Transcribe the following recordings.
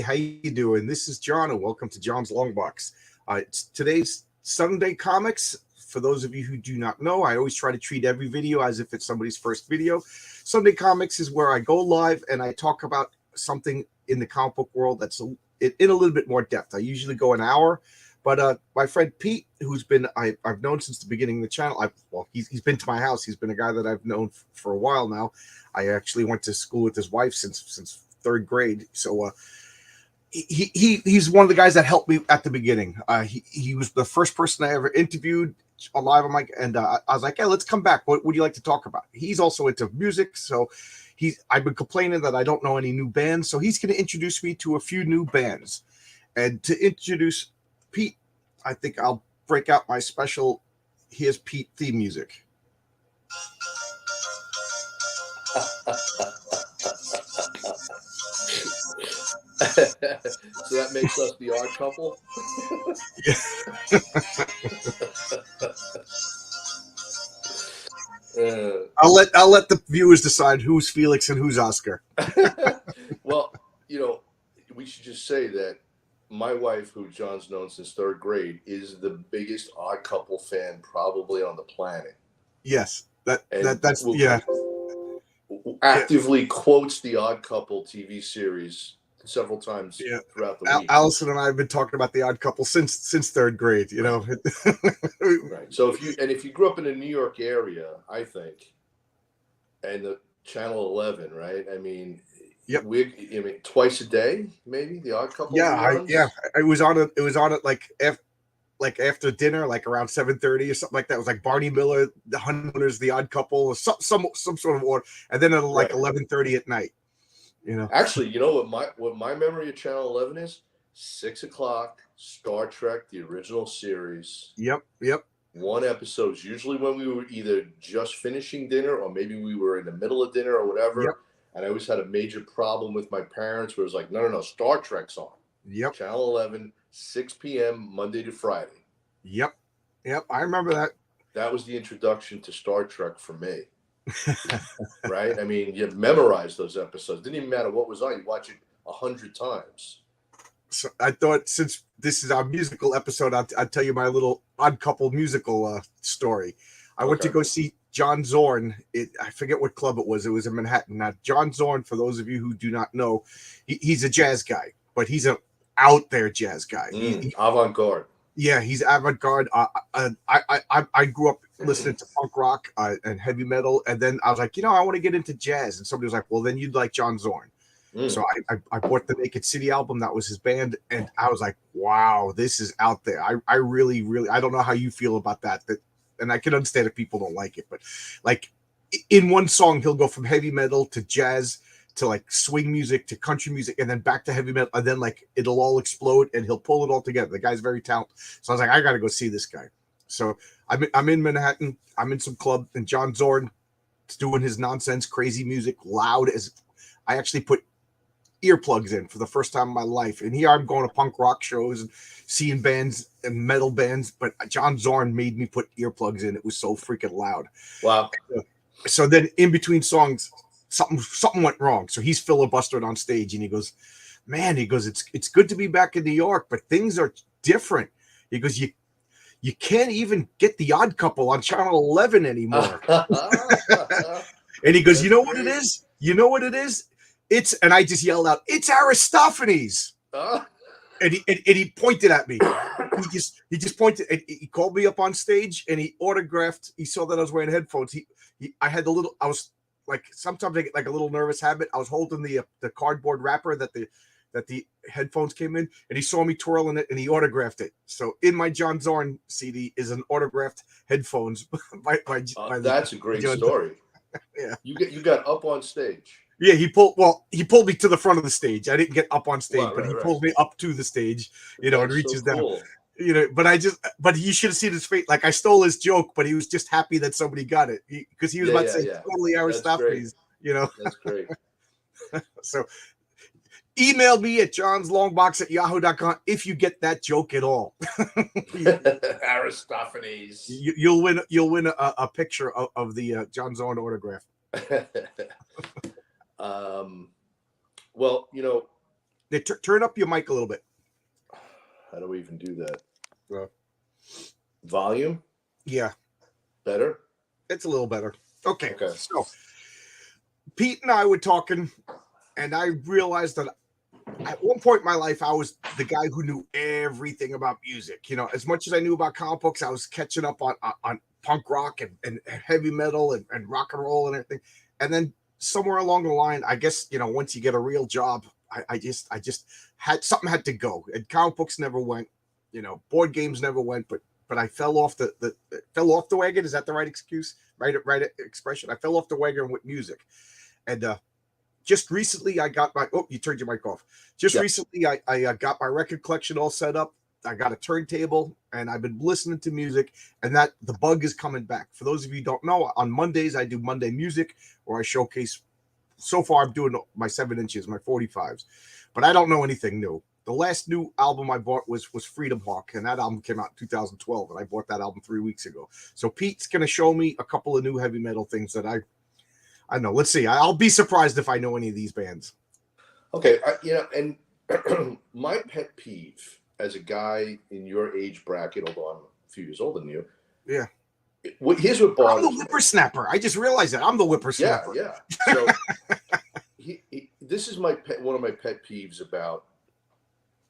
how you doing? This is John, and welcome to John's Long Box. It's today's Sunday Comics. For those of you who do not know, I always try to treat every video as if it's somebody's first video. Sunday Comics is where I go live and I talk about something in the comic book world that's in a little bit more depth. I usually go an hour, but my friend Pete, who's been I've known since the beginning of the channel. He's been to my house. He's been a guy that I've known for a while now. I actually went to school with his wife since third grade. So he's one of the guys that helped me at the beginning. He was the first person I ever interviewed live on mic, and I was like, "Hey, let's come back. What would you like to talk about?" He's also into music, so I've been complaining that I don't know any new bands, so he's going to introduce me to a few new bands. And to introduce Pete, I think I'll break out my special "Here's Pete" theme music. So that makes us the odd couple. I'll let the viewers decide who's Felix and who's Oscar. Well, we should just say that my wife, who John's known since third grade, is the biggest Odd Couple fan probably on the planet. Yes, that's actively quotes the Odd Couple TV series several times throughout the week. Allison and I have been talking about the Odd Couple since third grade. Right. So if you grew up in the New York area, I think, and the Channel 11, right? I mean, twice a day, maybe the Odd Couple. It was on it like after dinner, like around 7:30 or something like that. It was like Barney Miller, the Honeymooners, the Odd Couple, or some sort of order, and then at like 11:30 at night. Actually, what my memory of Channel 11 is? 6 o'clock, Star Trek, the original series. Yep. One episode, usually when we were either just finishing dinner or maybe we were in the middle of dinner or whatever. Yep. And I always had a major problem with my parents where it was like, no, Star Trek's on. Yep. Channel 11, 6 p.m., Monday to Friday. Yep. I remember that. That was the introduction to Star Trek for me. Right? I mean, you memorized those episodes. Didn't even matter what was on. You watch it 100 times. So I thought, since this is our musical episode, I'll tell you my little Odd Couple musical story. I went to go see John Zorn. I forget what club it was. It was in Manhattan. Now, John Zorn, for those of you who do not know, he's a jazz guy, but he's an out there jazz guy. Avant-garde. Yeah, he's avant-garde. I grew up listening to punk rock and heavy metal, and then I was like, I want to get into jazz. And somebody was like, well, then you'd like John Zorn. So I bought the Naked City album. That was his band, and I was like, wow, this is out there. I really, really, I don't know how you feel about that. And I can understand if people don't like it, but like in one song, he'll go from heavy metal to jazz to like swing music to country music, and then back to heavy metal, and then like it'll all explode, and he'll pull it all together. The guy's very talented. So I was like, I got to go see this guy. So I'm in Manhattan. I'm in some club, and John Zorn is doing his nonsense, crazy music, loud as. I actually put earplugs in for the first time in my life, and here I'm going to punk rock shows and seeing bands and metal bands, but John Zorn made me put earplugs in. It was so freaking loud. Wow. So then in between songs, something went wrong. So he's filibustered on stage, and he goes, it's good to be back in New York, but things are different. He goes, you can't even get the Odd Couple on Channel 11 anymore. And he goes, you know what it is? And I just yelled out, it's Aristophanes. And he pointed at me. He just pointed, and he called me up on stage, and he autographed. He saw that I was wearing headphones. I had I was like, sometimes I get like a little nervous habit. I was holding the cardboard wrapper that the headphones came in, and he saw me twirling it, and he autographed it. So in my John Zorn CD is an autographed headphones by that's a great story. Yeah. You got up on stage. Yeah, he pulled me to the front of the stage. I didn't get up on stage, but he pulled me up to the stage, and reaches down. But you should have seen his face. Like, I stole his joke, but he was just happy that somebody got it, because he was about to say totally Aristophanes. That's great. So email me at johnslongbox@yahoo.com if you get that joke at all. Aristophanes. You'll win a picture of the John Zorn autograph. Well, Turn up your mic a little bit. How do we even do that? Volume? Yeah. Better? It's a little better. Okay. So Pete and I were talking, and I realized that at one point in my life, I was the guy who knew everything about music. You know, as much as I knew about comic books, I was catching up on punk rock and heavy metal and rock and roll and everything. And then somewhere along the line, I guess, you know, once you get a real job, I just had something had to go. And comic books never went, you know, board games never went, but I fell off the wagon. Is that the right excuse? Right expression. I fell off the wagon with music. And just recently I got my, you turned your mic off. Recently I got my record collection all set up. I got a turntable and I've been listening to music, and that the bug is coming back. For those of you who don't know, on Mondays I do Monday music, where I showcase. So far I'm doing my 7-inches, my 45s, but I don't know anything new. The last new album I bought was Freedom Hawk, and that album came out in 2012, and I bought that album 3 weeks ago. So Pete's going to show me a couple of new heavy metal things that I know. Let's see. I'll be surprised if I know any of these bands. Okay. And my pet peeve as a guy in your age bracket, although I'm a few years older than you. Yeah. Here's what bothers me. I'm the whippersnapper. I just realized that. I'm the whippersnapper. Yeah. So this is one of my pet peeves about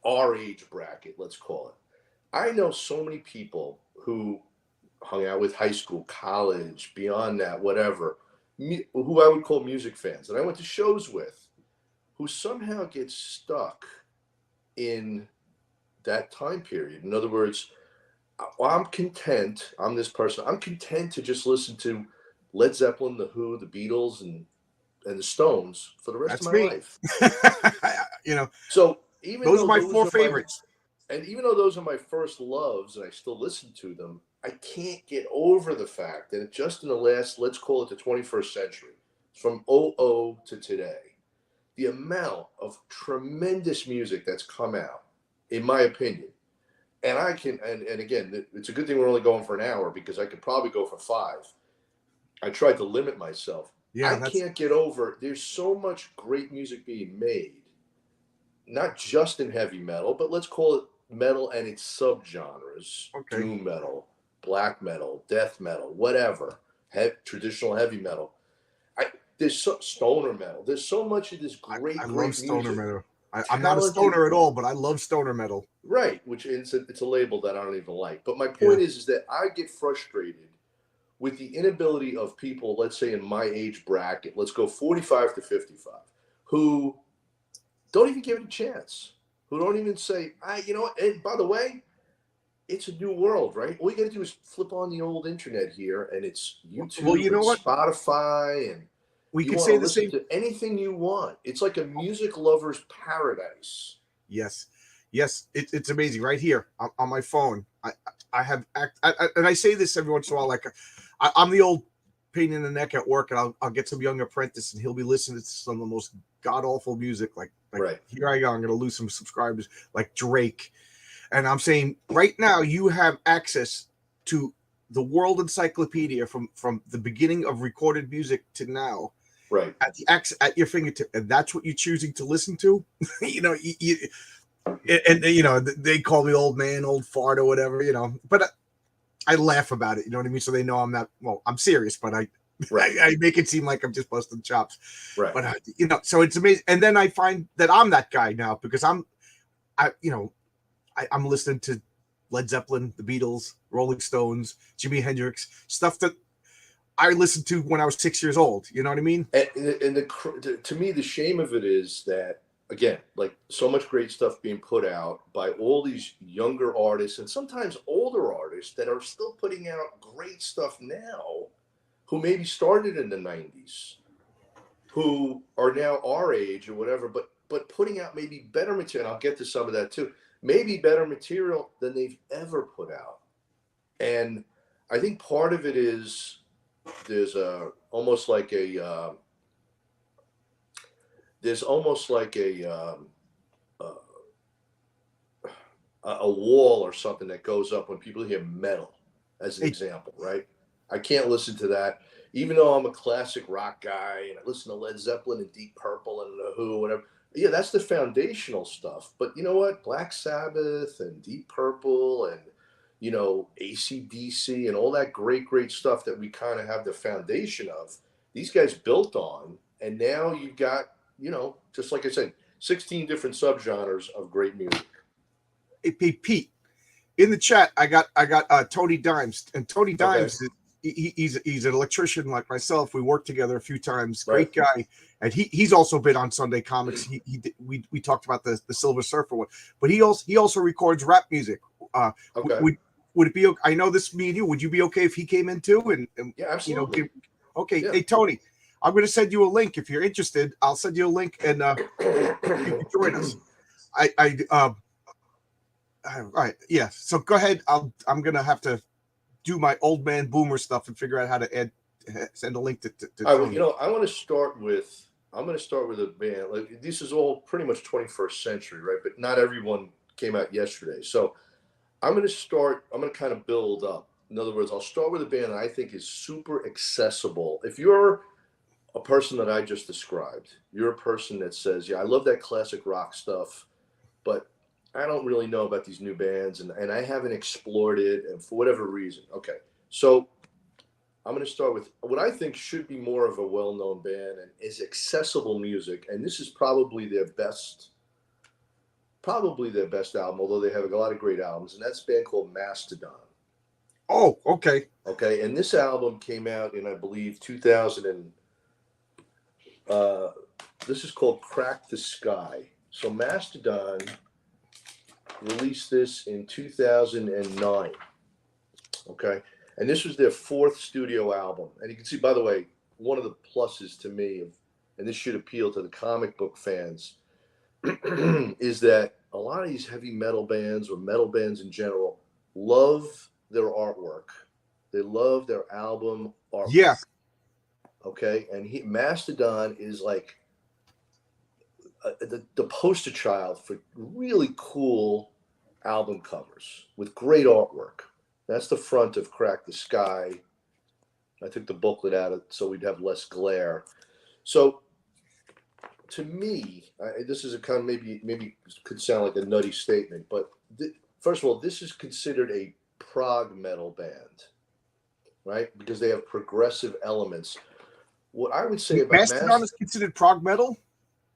our age bracket, let's call it. I know so many people who hung out with high school, college, beyond that, whatever, who I would call music fans, that I went to shows with, who somehow get stuck in that time period. In other words, I'm content. I'm this person. I'm content to just listen to Led Zeppelin, The Who, The Beatles, and the Stones for the rest of my life. So even those are my four favorites. And even though those are my first loves, and I still listen to them, I can't get over the fact that just in the last, let's call it the 21st century, from 00 to today, the amount of tremendous music that's come out, in my opinion. And I can, and again, it's a good thing we're only going for an hour, because I could probably go for 5. I tried to limit myself. I can't get over, there's so much great music being made, not just in heavy metal, but let's call it metal and its subgenres. Okay. Doom metal, black metal, death metal, whatever, traditional heavy metal. There's stoner metal. There's so much of this great love music. Stoner metal. I'm not a stoner at all, but I love stoner metal. Right, which it's a label that I don't even like. But my point is that I get frustrated with the inability of people, let's say in my age bracket, let's go 45 to 55, who don't even give it a chance, who don't even say, you know what, and by the way, it's a new world, right? All you got to do is flip on the old internet here, and it's YouTube, well, you know what? Spotify, and we can say the same to anything you want. It's like a music lover's paradise. Yes, it's amazing. Right here on my phone, I have and I say this every once in a while, like I'm the old pain in the neck at work, and I'll get some young apprentice, and he'll be listening to some of the most god awful music, like right. Here I go, I'm going to lose some subscribers, like Drake. And I'm saying right now you have access to the world encyclopedia from the beginning of recorded music to now, right, at your fingertip, and that's what you're choosing to listen to. And they call me old man, old fart, or whatever, but I laugh about it, you know what I mean? So they know I'm not, well, I'm serious, but I make it seem like I'm just busting chops, right? But so it's amazing. And then I find that I'm that guy now, because I'm listening to Led Zeppelin, the Beatles, Rolling Stones, Jimi Hendrix, stuff that I listened to when I was 6 years old. You know what I mean? And to me, the shame of it is that, again, like so much great stuff being put out by all these younger artists and sometimes older artists that are still putting out great stuff now, who maybe started in the 90s, who are now our age or whatever, but putting out maybe better material. I'll get to some of that too. Maybe better material than they've ever put out. And I think part of it is there's almost like a wall or something that goes up when people hear metal, as an example, right? I can't listen to that, even though I'm a classic rock guy and I listen to Led Zeppelin and Deep Purple and The Who, whatever. Yeah, that's the foundational stuff. But you know what? Black Sabbath and Deep Purple and, you know, AC/DC and all that great stuff that we kind of have the foundation of, these guys built on. And now you've got, you know, just like I said, 16 different subgenres of great music. Hey, Pete, in the chat, I got Tony Dimes, and Tony Dimes, he's an electrician like myself. We worked together a few times. Great guy, and he's also been on Sunday Comics. We talked about the Silver Surfer one, but he also records rap music. Would it be? I know this me and you. Would you be okay if he came in too? And yeah, absolutely. You know, okay. Yeah. Hey, Tony, I'm going to send you a link if you're interested. I'll send you a link, and you can join us. All right, yeah. So go ahead. I'm gonna have to do my old man boomer stuff and figure out how to send a link to all right, you know, I'm going to start with a band. Like, this is all pretty much 21st century, right? But not everyone came out yesterday. So I'm going to kind of build up. In other words, I'll start with a band that I think is super accessible. If you're a person that I just described, you're a person that says, yeah, I love that classic rock stuff, but I don't really know about these new bands, and I haven't explored it, and for whatever reason. Okay, so I'm going to start with what I think should be more of a well-known band and is accessible music, and this is probably their best album, although they have a lot of great albums, and that's a band called Mastodon. Oh, okay. Okay, and this album came out in, I believe, 2000 and this is called Crack the Skye. So Mastodon released this in 2009. Okay, and this was their 4th studio album. And you can see, by the way, one of the pluses to me, and this should appeal to the comic book fans, is that a lot of these heavy metal bands or metal bands in general love their artwork. They love their album artwork. Yeah. Okay, and Mastodon is like the poster child for really cool album covers with great artwork. That's the front of Crack the Skye. I took the booklet out of it so we'd have less glare. So to me, this is a kind of maybe could sound like a nutty statement, but first of all, this is considered a prog metal band, right? Because they have progressive elements. What I would say about Mastodon is considered prog metal?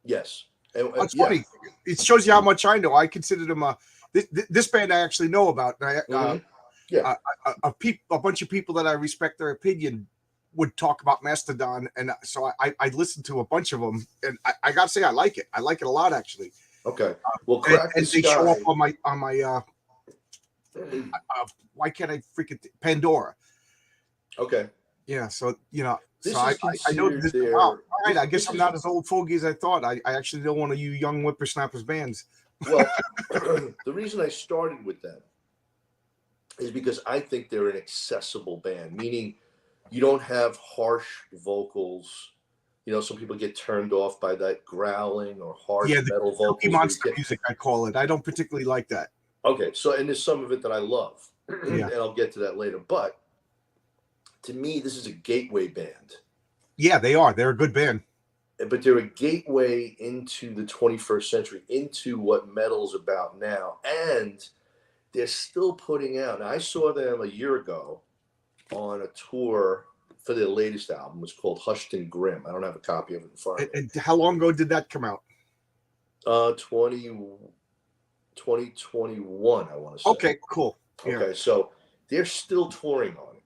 Yes. That's funny. It shows you how much I know. I consider them this band I actually know about. A bunch of people that I respect their opinion would talk about Mastodon, and so I listened to a bunch of them, and I gotta say I like it. I like it a lot, actually. Okay. Well, and they show up on my why can't I freaking Pandora? Okay. Yeah. So you know. So I know this. Wow. All right. I guess I'm not as old fogey as I thought. I actually don't want to use young whippersnappers bands. Well, the reason I started with them is because I think they're an accessible band, meaning you don't have harsh vocals. You know, some people get turned off by that growling or harsh metal vocals. Monster music, I call it. I don't particularly like that. Okay. So, and there's some of it that I love, and I'll get to that later. But to me, this is a gateway band. Yeah, they are. They're a good band. But they're a gateway into the 21st century, into what metal's about now. And they're still putting out. Now, I saw them a year ago on a tour for their latest album. It's called Hushed and Grim. I don't have a copy of it in front of me. And how long ago did that come out? 2021, I want to say. Okay, cool. Okay, so they're still touring on it.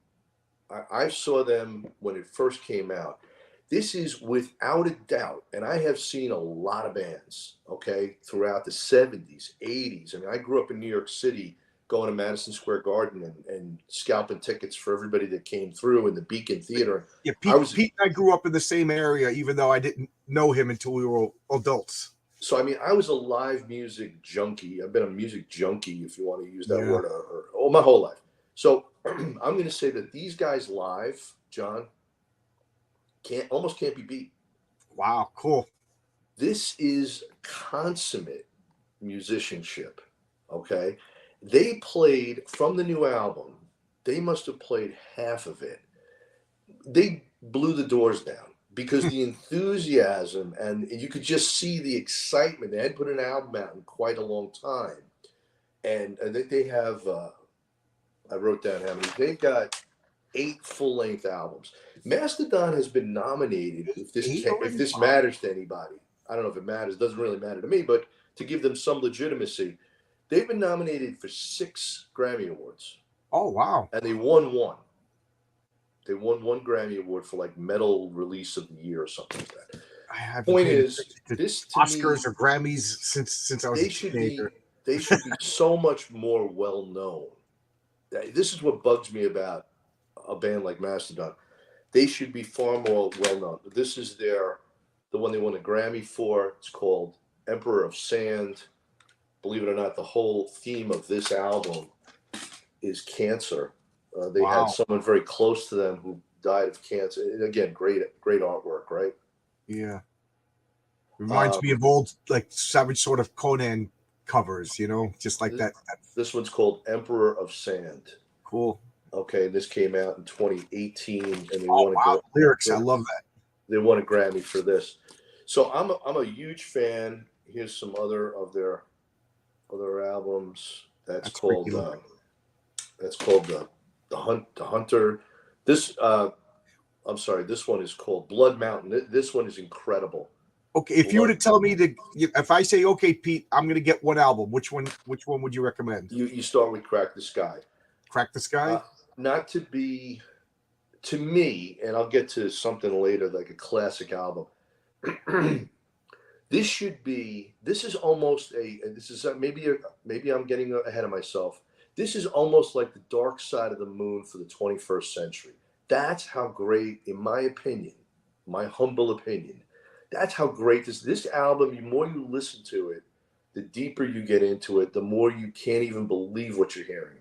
I saw them when it first came out. This is without a doubt, and I have seen a lot of bands, okay, throughout the 70s, 80s. I mean, I grew up in New York City going to Madison Square Garden and scalping tickets for everybody that came through in the Beacon Theater. Yeah, Pete and I grew up in the same area, even though I didn't know him until we were adults. So, I mean, I was a live music junkie. I've been a music junkie, if you want to use that word, or my whole life. So I'm going to say that these guys live, John, almost can't be beat. Wow, cool. This is consummate musicianship, okay? They played from the new album. They must have played half of it. They blew the doors down. because the enthusiasm, and you could just see the excitement. They hadn't put an album out in quite a long time. And I think they have, I wrote down how many, they've got 8 full-length albums. Mastodon has been nominated, if this matters to anybody. I don't know if it matters. It doesn't really matter to me, but to give them some legitimacy, they've been nominated for 6 Grammy Awards. Oh, wow. And they won 1. They won 1 Grammy Award for like Metal Release of the Year or something like that. I have Point is, this to Oscars me, or Grammys since I was a teenager. They should be so much more well known. This is what bugs me about a band like Mastodon. They should be far more well known. This is the one they won a Grammy for. It's called Emperor of Sand. Believe it or not, the whole theme of this album is cancer. They had someone very close to them who died of cancer. And again, great artwork, right? Yeah. Reminds me of old, like, Savage Sword of Conan covers, you know, just like that. This one's called Emperor of Sand. Cool. Okay, and this came out in 2018, and they won lyrics. I love that. They won a Grammy for this. So I'm a huge fan. Here's some other of their other albums. That's called the Hunter. This I'm sorry. This one is called Blood Mountain. This one is incredible. Okay, if you were to tell me if I say, okay, Pete, I'm going to get one album, which one would you recommend? You start with Crack the Skye. Crack the Skye? Not to be, to me, and I'll get to something later, like a classic album. This is almost maybe I'm getting ahead of myself. This is almost like the dark side of the moon for the 21st century. That's how great, in my opinion, my humble opinion, that's how great this album, the more you listen to it, the deeper you get into it, the more you can't even believe what you're hearing.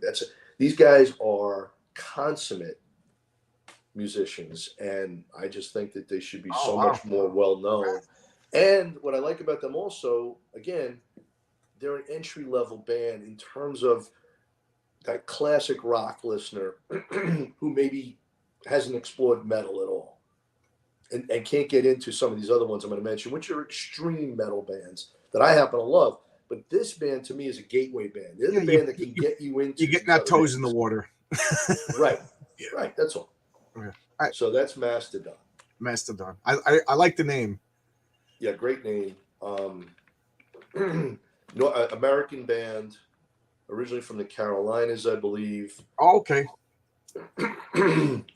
These guys are consummate musicians, and I just think that they should be much more well known. And what I like about them also, again, they're an entry-level band in terms of that classic rock listener who maybe hasn't explored metal at all. And can't get into some of these other ones I'm going to mention, which are extreme metal bands that I happen to love. But this band, to me, is a gateway band. They're the band that can get you into. You're getting that toes in the water. Right. Right. That's all. Yeah. So that's Mastodon. Mastodon. I like the name. Yeah, great name. American band, originally from the Carolinas, I believe. Oh, okay.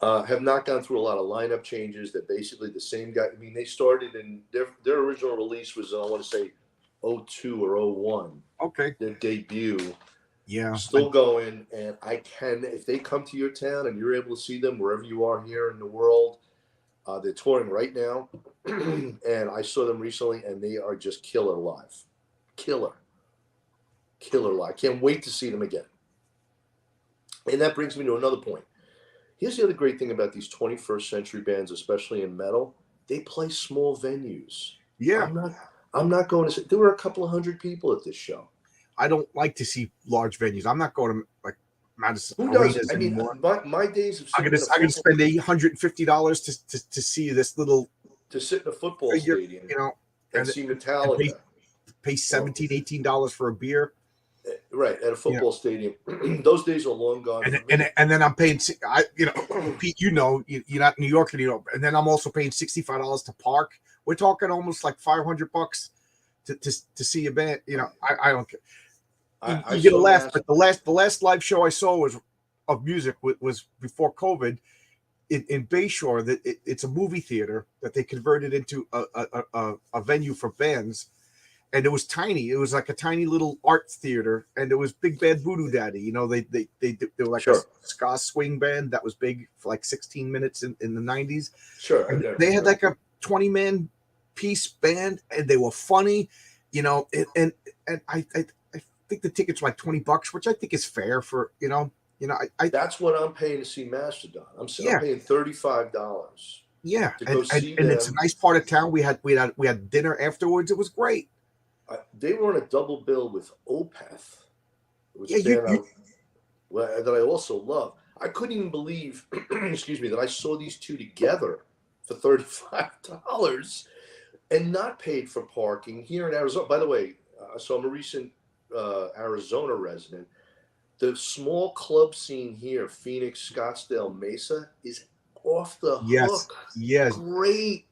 Have not gone through a lot of lineup changes. They're basically the same guy. I mean, they started in their original release was, I want to say, 02 or 01. Okay. Their debut. Yeah. Still going. And if they come to your town and you're able to see them wherever you are here in the world, they're touring right now. And I saw them recently, and they are just killer live. Killer live. Can't wait to see them again. And that brings me to another point. Here's the other great thing about these 21st century bands, especially in metal. They play small venues. Yeah. I'm not going to say, there were a couple of 100 people at this show. I don't like to see large venues. I'm not going to like Madison. Who doesn't? I mean, my days of I'm going to spend $850 to see this little, to sit in a football stadium, you know, and see Metallica. Pay $17, $18 for a beer. Right, at a football stadium. Those days are long gone. And then I'm paying, Pete, you're not in New York, and then I'm also paying $65 to park. We're talking almost like $500 to see a band. I don't care. You get a laugh, but the last live show I saw was of music was before COVID in Bayshore. That it's a movie theater that they converted into a venue for bands. And it was tiny. It was like a tiny little art theater, and it was Big Bad Voodoo Daddy. They were like a ska swing band that was big for like 16 minutes in the 90s. Sure. And they had like a 20-man piece band, and they were funny, and I think the tickets were like $20, which I think is fair for that's what I'm paying to see Mastodon. I'm paying $35. Yeah, and it's a nice part of town. We had dinner afterwards. It was great. They were on a double bill with Opeth. It was a band that I also love. I couldn't even believe, excuse me, that I saw these two together for $35 and not paid for parking here in Arizona. By the way, so I'm a recent Arizona resident. The small club scene here, Phoenix, Scottsdale, Mesa, is off the hook. Yes. Great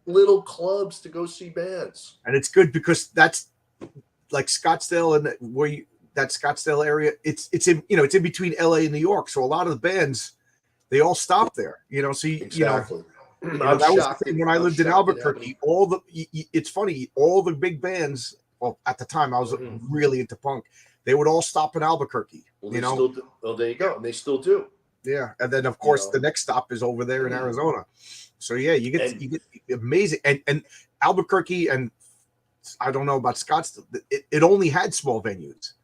little clubs to go see bands. And it's good because that's like Scottsdale, and that Scottsdale area, it's in, you know, it's in between LA and New York. So a lot of the bands, they all stop there, you know. So exactly. You know, that was the thing when I lived in Albuquerque. It's funny, all the big bands, well, at the time I was really into punk, they would all stop in Albuquerque. Well, you know, there you go, and they still do. Yeah, and then of course the next stop is over there in Arizona. So yeah, you get amazing, and Albuquerque, and I don't know about Scottsdale. It only had small venues,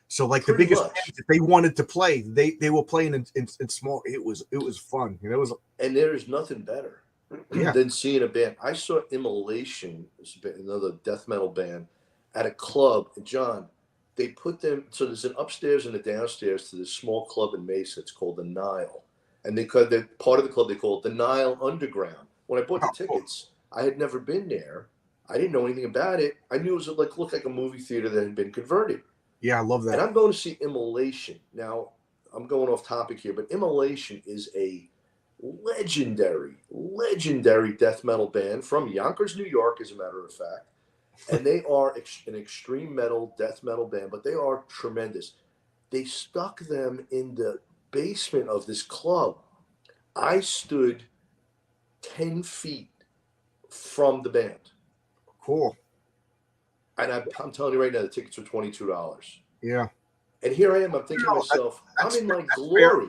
so like the biggest bands, if they wanted to play, they were playing in small. It was fun, you know. And there is nothing better than seeing a band. I saw Immolation, another death metal band, at a club. John, they put them, so there's an upstairs and a downstairs to this small club in Mesa. It's called the Nile. And they're part of the club, they call it the Nile Underground. When I bought the tickets, I had never been there. I didn't know anything about it. I knew it was looked like a movie theater that had been converted. Yeah, I love that. And I'm going to see Immolation. Now, I'm going off topic here, but Immolation is a legendary death metal band from Yonkers, New York, as a matter of fact. And they are an extreme metal, death metal band, but they are tremendous. They stuck them in the basement of this club. I stood 10 feet from the band. Cool. And I'm telling you right now, the tickets were $22. Yeah. And here I am. I'm thinking to myself, I'm in my glory.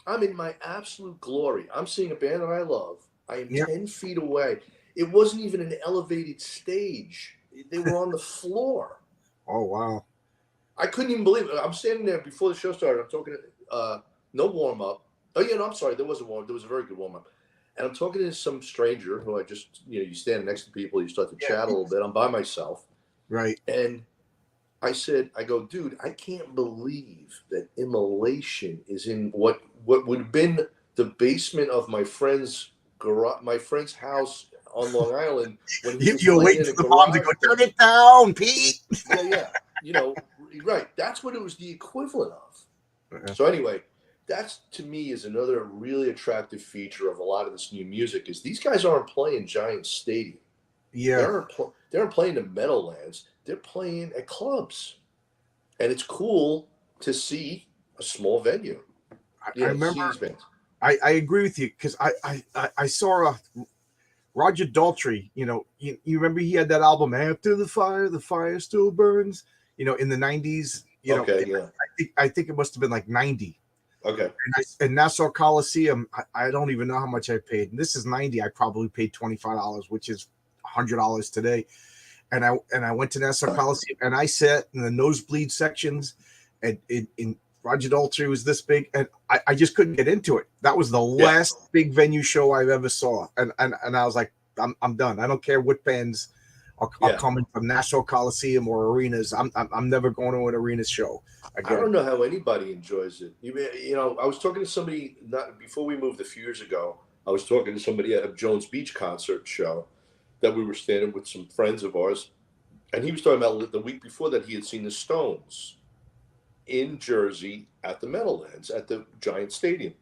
I'm in my absolute glory. I'm seeing a band that I love. I am 10 feet away. It wasn't even an elevated stage. They were on the floor. Oh, wow. I couldn't even believe it. I'm standing there before the show started. I'm talking to no warm-up. Oh, yeah, no, I'm sorry. There was a warm-up. There was a very good warm-up. And I'm talking to some stranger who I just, you stand next to people, you start to chat a little bit. I'm by myself. Right. And I go, dude, I can't believe that Immolation is in what would have been the basement of my friend's garage, my friend's house on Long Island. When you're waiting for the mom to go, turn it down, Pete. Yeah. Right. That's what it was the equivalent of. So anyway, that's, to me, is another really attractive feature of a lot of this new music is these guys aren't playing giant stadium. Yeah. They aren't playing in Meadowlands. They're playing at clubs. And it's cool to see a small venue. I remember, I agree with you, because I saw Roger Daltrey, you remember he had that album, After the Fire Still Burns, in the 90s. I think it must have been like 90. Okay. And Nassau Coliseum, I don't even know how much I paid. And this is 90. I probably paid $25, which is $100 today. And I went to Nassau Coliseum, and I sat in the nosebleed sections, and in Roger Daltrey was this big, and I just couldn't get into it. That was the last big venue show I've ever saw, and I was like, I'm done. I don't care what bands are coming from Nassau Coliseum or arenas. I'm never going to an arena show again. I don't know how anybody enjoys it. I was talking to somebody before we moved a few years ago. I was talking to somebody at a Jones Beach concert show that we were standing with some friends of ours, and he was talking about the week before that he had seen the Stones in Jersey at the Meadowlands at the Giant Stadium.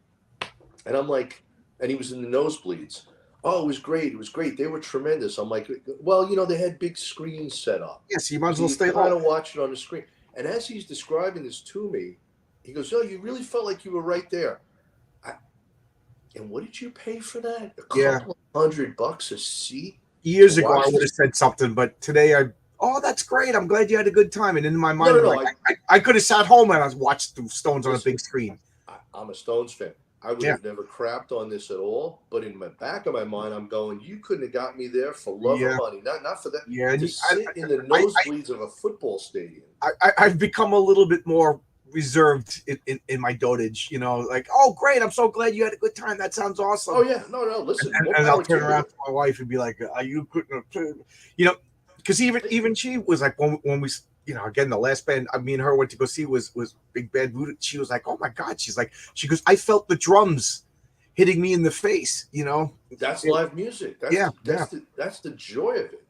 And I'm like, and he was in the nosebleeds. Oh, it was great. It was great. They were tremendous. I'm like, well, they had big screens set up. Yes, you might as well stay home. Kind of watch it on the screen. And as he's describing this to me, he goes, oh, you really felt like you were right there. And what did you pay for that? A couple of $100 a seat? Years ago, I would have said something, but today that's great. I'm glad you had a good time. And in my mind, I could have sat home and I watched the Stones on a big screen. I'm a Stones fan. I would have never crapped on this at all. But in the back of my mind, I'm going, you couldn't have got me there for love or money. Not for that. Yeah, to sit in the nosebleeds of a football stadium. I've become a little bit more reserved in my dotage, like, oh, great. I'm so glad you had a good time. That sounds awesome. Oh, yeah. No, listen. And I'll turn around to my wife and be like, you couldn't have, because even she was like, when we, again, the last band me and her went to go see was Big Bad Voodoo. She was like, oh my God. She goes, I felt the drums hitting me in the face, you know. That's live music. That's the joy of it.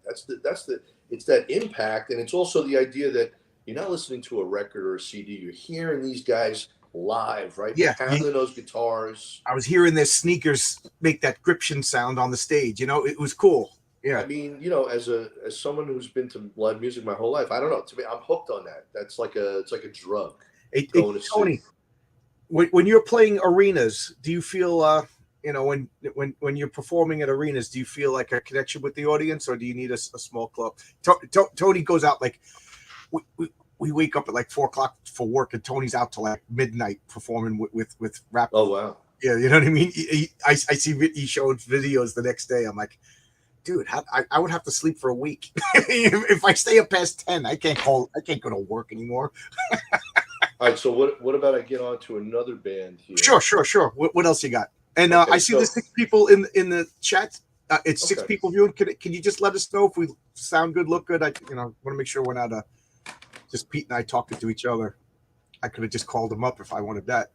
It's that impact, and it's also the idea that you're not listening to a record or a CD. You're hearing these guys live, right? Yeah, pounding those guitars. I was hearing their sneakers make that gription sound on the stage. You know, it was cool. Yeah, I mean, you know, as someone who's been to live music my whole life, I don't know. To me, I'm hooked on that. It's like a drug. Tony, when you're playing arenas, do you feel you know, when you're performing at arenas, do you feel like a connection with the audience, or do you need a small club? Tony goes out like we wake up at like 4 o'clock for work, and Tony's out till like midnight performing with rap. Oh wow! Yeah, you know what I mean. I see he showed videos the next day. I'm like, dude, I would have to sleep for a week if I stay up past 10. I can't go to work anymore. All right. So what about I get on to another band here? Sure. What else you got? And okay, I see the 6 people in the chat. It's 6 people viewing. Can you just let us know if we sound good, look good? I want to make sure we're not just Pete and I talking to each other. I could have just called them up if I wanted that.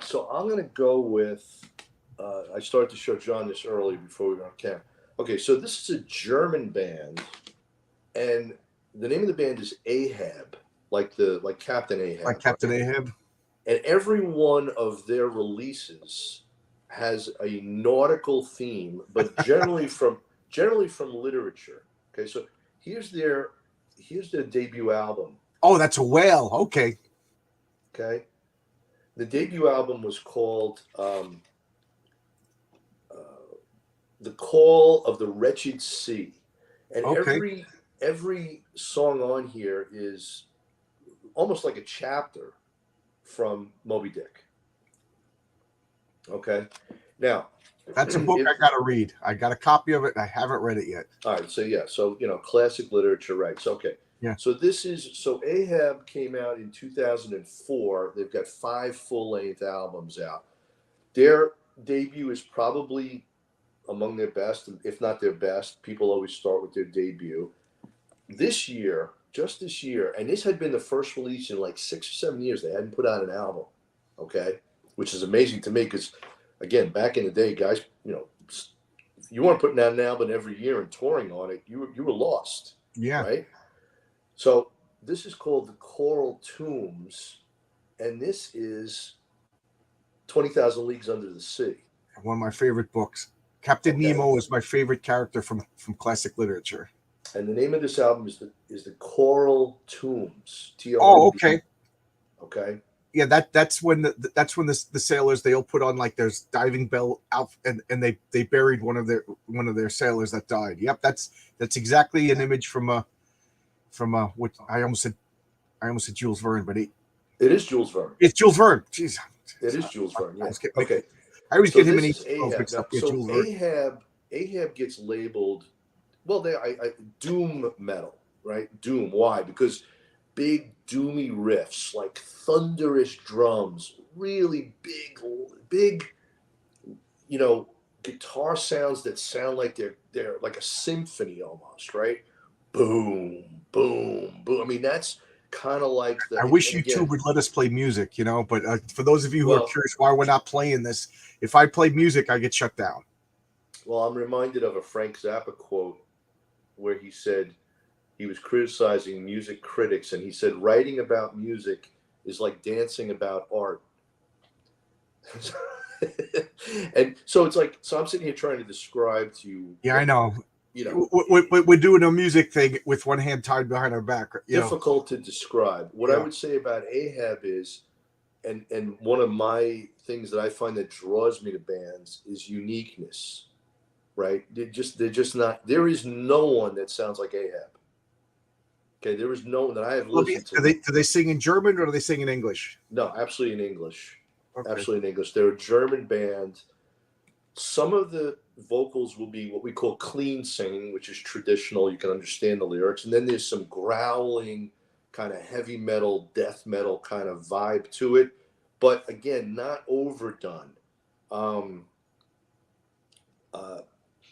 So I'm going to go with. I started to show John this early before we went on camera. Okay, so this is a German band, and the name of the band is Ahab, like Captain Ahab. Like Captain Ahab. And every one of their releases has a nautical theme, but generally from literature. Okay, so here's their debut album. Oh, that's a whale. Okay. Okay. The debut album was called The Call of the Wrtched Sea. And every song on here is almost like a chapter from Moby Dick. Okay. Now, that's a book I got to read. I got a copy of it, and I haven't read it yet. All right. So, yeah. So, classic literature, right? So, okay. Yeah. So Ahab came out in 2004. They've got 5 full-length albums out. Their debut is probably among their best, if not their best. People always start with their debut. Just this year, and this had been the first release in like 6 or 7 years. They hadn't put out an album, okay, which is amazing to me because, again, back in the day, guys, if you weren't putting out an album every year and touring on it, you were lost. Yeah. Right. So this is called The Coral Tombs, and this is 20,000 Leagues Under the Sea. One of my favorite books. Captain Nemo is my favorite character from classic literature. And the name of this album is the Coral Tombs. Oh, okay. Okay. Yeah, that's when the sailors, they all put on like their diving bell out, and they buried one of their sailors that died. Yep, that's exactly an image from what I almost said Jules Verne, but it is Jules Verne. It's Jules Verne. Jeez. It is Jules Verne. Yeah. Okay. I always get him and Ahab gets labeled. Well, doom metal, right? Doom. Why? Because big doomy riffs, like thunderous drums, really big, guitar sounds that sound like they're like a symphony almost, right? Boom, boom, boom. I mean, that's kind of like I wish YouTube would let us play music, but for those of you who are curious why we're not playing this, if I play music, I get shut down. Well, I'm reminded of a Frank Zappa quote where he said he was criticizing music critics, and he said writing about music is like dancing about art. And so it's like, I'm sitting here trying to describe to you. Yeah, I know. We're doing a music thing with one hand tied behind our back. Difficult to describe. What I would say about Ahab is, and one of my things that I find that draws me to bands is uniqueness. Right? They're just not. There is no one that sounds like Ahab. Okay, there is no one that I have listened to. Do they sing in German or do they sing in English? No, absolutely in English. Okay. Absolutely in English. They're a German band. Some of the vocals will be what we call clean singing, which is traditional. You can understand the lyrics, and then there's some growling, kind of heavy metal, death metal kind of vibe to it. But again, not overdone.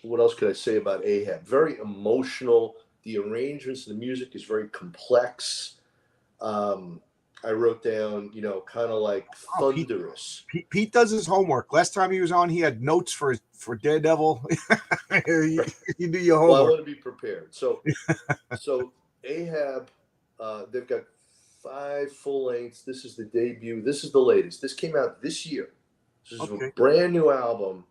What else could I say about Ahab? Very emotional. The arrangements, the music is very complex. I wrote down, kind of like thunderous. Pete does his homework. Last time he was on, he had notes for Daredevil. you do your homework. Well, I want to be prepared. So Ahab, they've got 5 full lengths. This is the debut. This is the latest. This came out this year. This is a brand new album,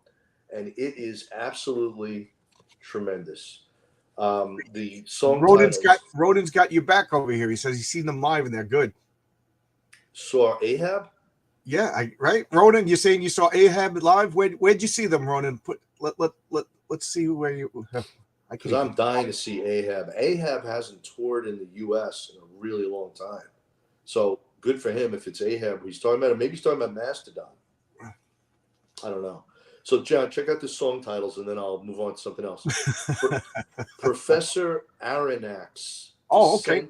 and it is absolutely tremendous. The song Rodin's got your back over here. He says he's seen them live and they're good. Saw Ahab? Yeah, right. Rodin, you're saying you saw Ahab live? Where'd you see them, Rodin? Let's see where you. Because I'm dying to see Ahab. Ahab hasn't toured in the U.S. in a really long time, so good for him if it's Ahab he's talking about. Or maybe he's talking about Mastodon. I don't know. So, John, check out the song titles, and then I'll move on to something else. Professor Aronnax. Oh, okay.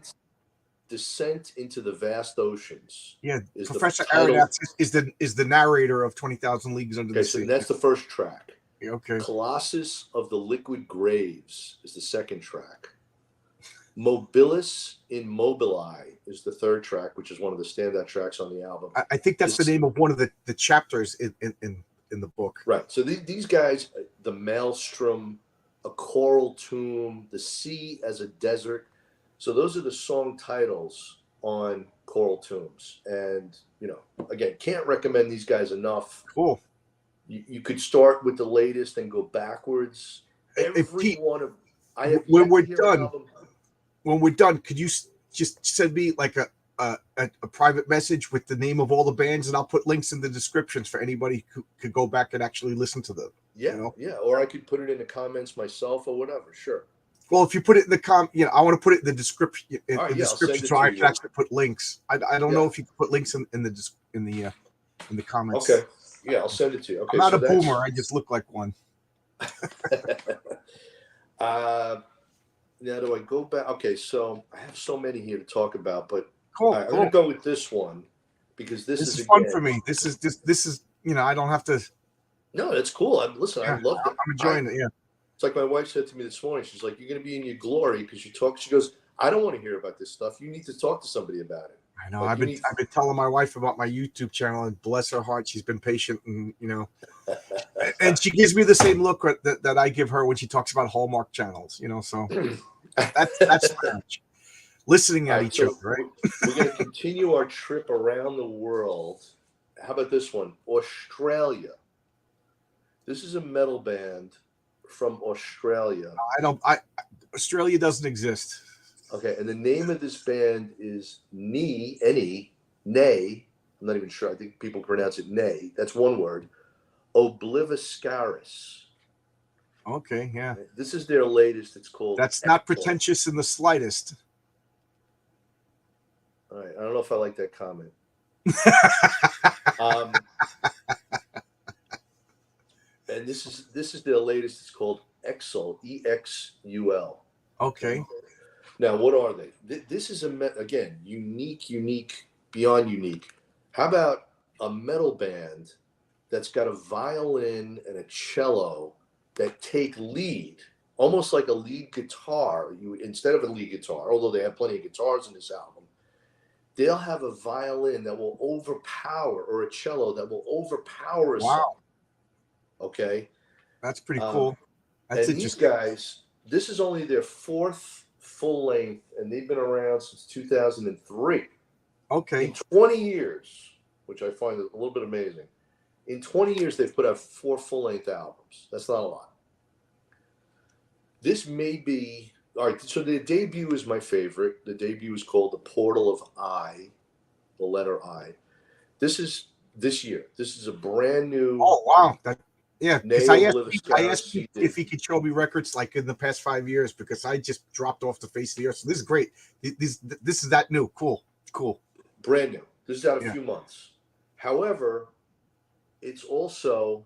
Descent into the Vast Oceans. Yeah, Professor Aronnax is the narrator of 20,000 Leagues Under the Sea. So that's the first track. Yeah, okay. Colossus of the Liquid Graves is the second track. Mobilis in Mobili is the third track, which is one of the standout tracks on the album. I think that's the name of one of the chapters in the book. Right. So these guys, the Maelstrom, a coral tomb, the sea as a desert. So those are the song titles on Coral Tombs. And, again, can't recommend these guys enough. Cool. You could start with the latest and go backwards. When we're done, could you just send me like a private message with the name of all the bands, and I'll put links in the descriptions for anybody who could go back and actually listen to them. Yeah, yeah. Or I could put it in the comments myself or whatever. Sure. Well, if you put it in the I want to put it in the description. Description, so I can actually put links. I don't know if you can put links in the comments. Okay. Yeah, I'll send it to you. Okay. I'm not a boomer. I just look like one. Now, do I go back? Okay, so I have so many here to talk about, but cool. I'm going to go with this one because this is fun for me. This is I don't have to. No, it's cool. I love it. I'm enjoying it. Yeah. It's like my wife said to me this morning. She's like, "You're going to be in your glory because you talk." She goes, "I don't want to hear about this stuff. You need to talk to somebody about it." I know. I've been telling my wife about my YouTube channel, and bless her heart, she's been patient, and and she gives me the same look that I give her when she talks about Hallmark channels. So that's listening at each other, right? We're going to continue our trip around the world. How about this one? Australia. This is a metal band from Australia. Australia doesn't exist. Okay, and the name of this band is Nay. I'm not even sure. I think people pronounce it Nay. That's one word. Obliviscaris. Okay, yeah. This is their latest. It's called. That's not pretentious in the slightest. All right, I don't know if I like that comment. And this is their latest. It's called Exul. Exul. Okay. Now, what are they? This is again unique beyond unique. How about a metal band that's got a violin and a cello that take lead, almost like a lead guitar? Instead of a lead guitar, although they have plenty of guitars in this album, they'll have a violin that will overpower, or a cello that will overpower a song. Okay, that's pretty cool. And these guys, this is only their 4th full length, and they've been around since 2003. Okay. In 20 years, which I find a little bit amazing. In 20 years, they've put out 4 full length albums. That's not a lot. This may be all right. So the debut is my favorite. The debut is called The Portal of I, the letter I. This is this year. This is a brand new. Oh wow! Yeah, because I asked if he could show me records like in the past 5 years, because I just dropped off the face of the earth. So this is great. This is that new. Cool. Brand new. This is out a few months. However, it's also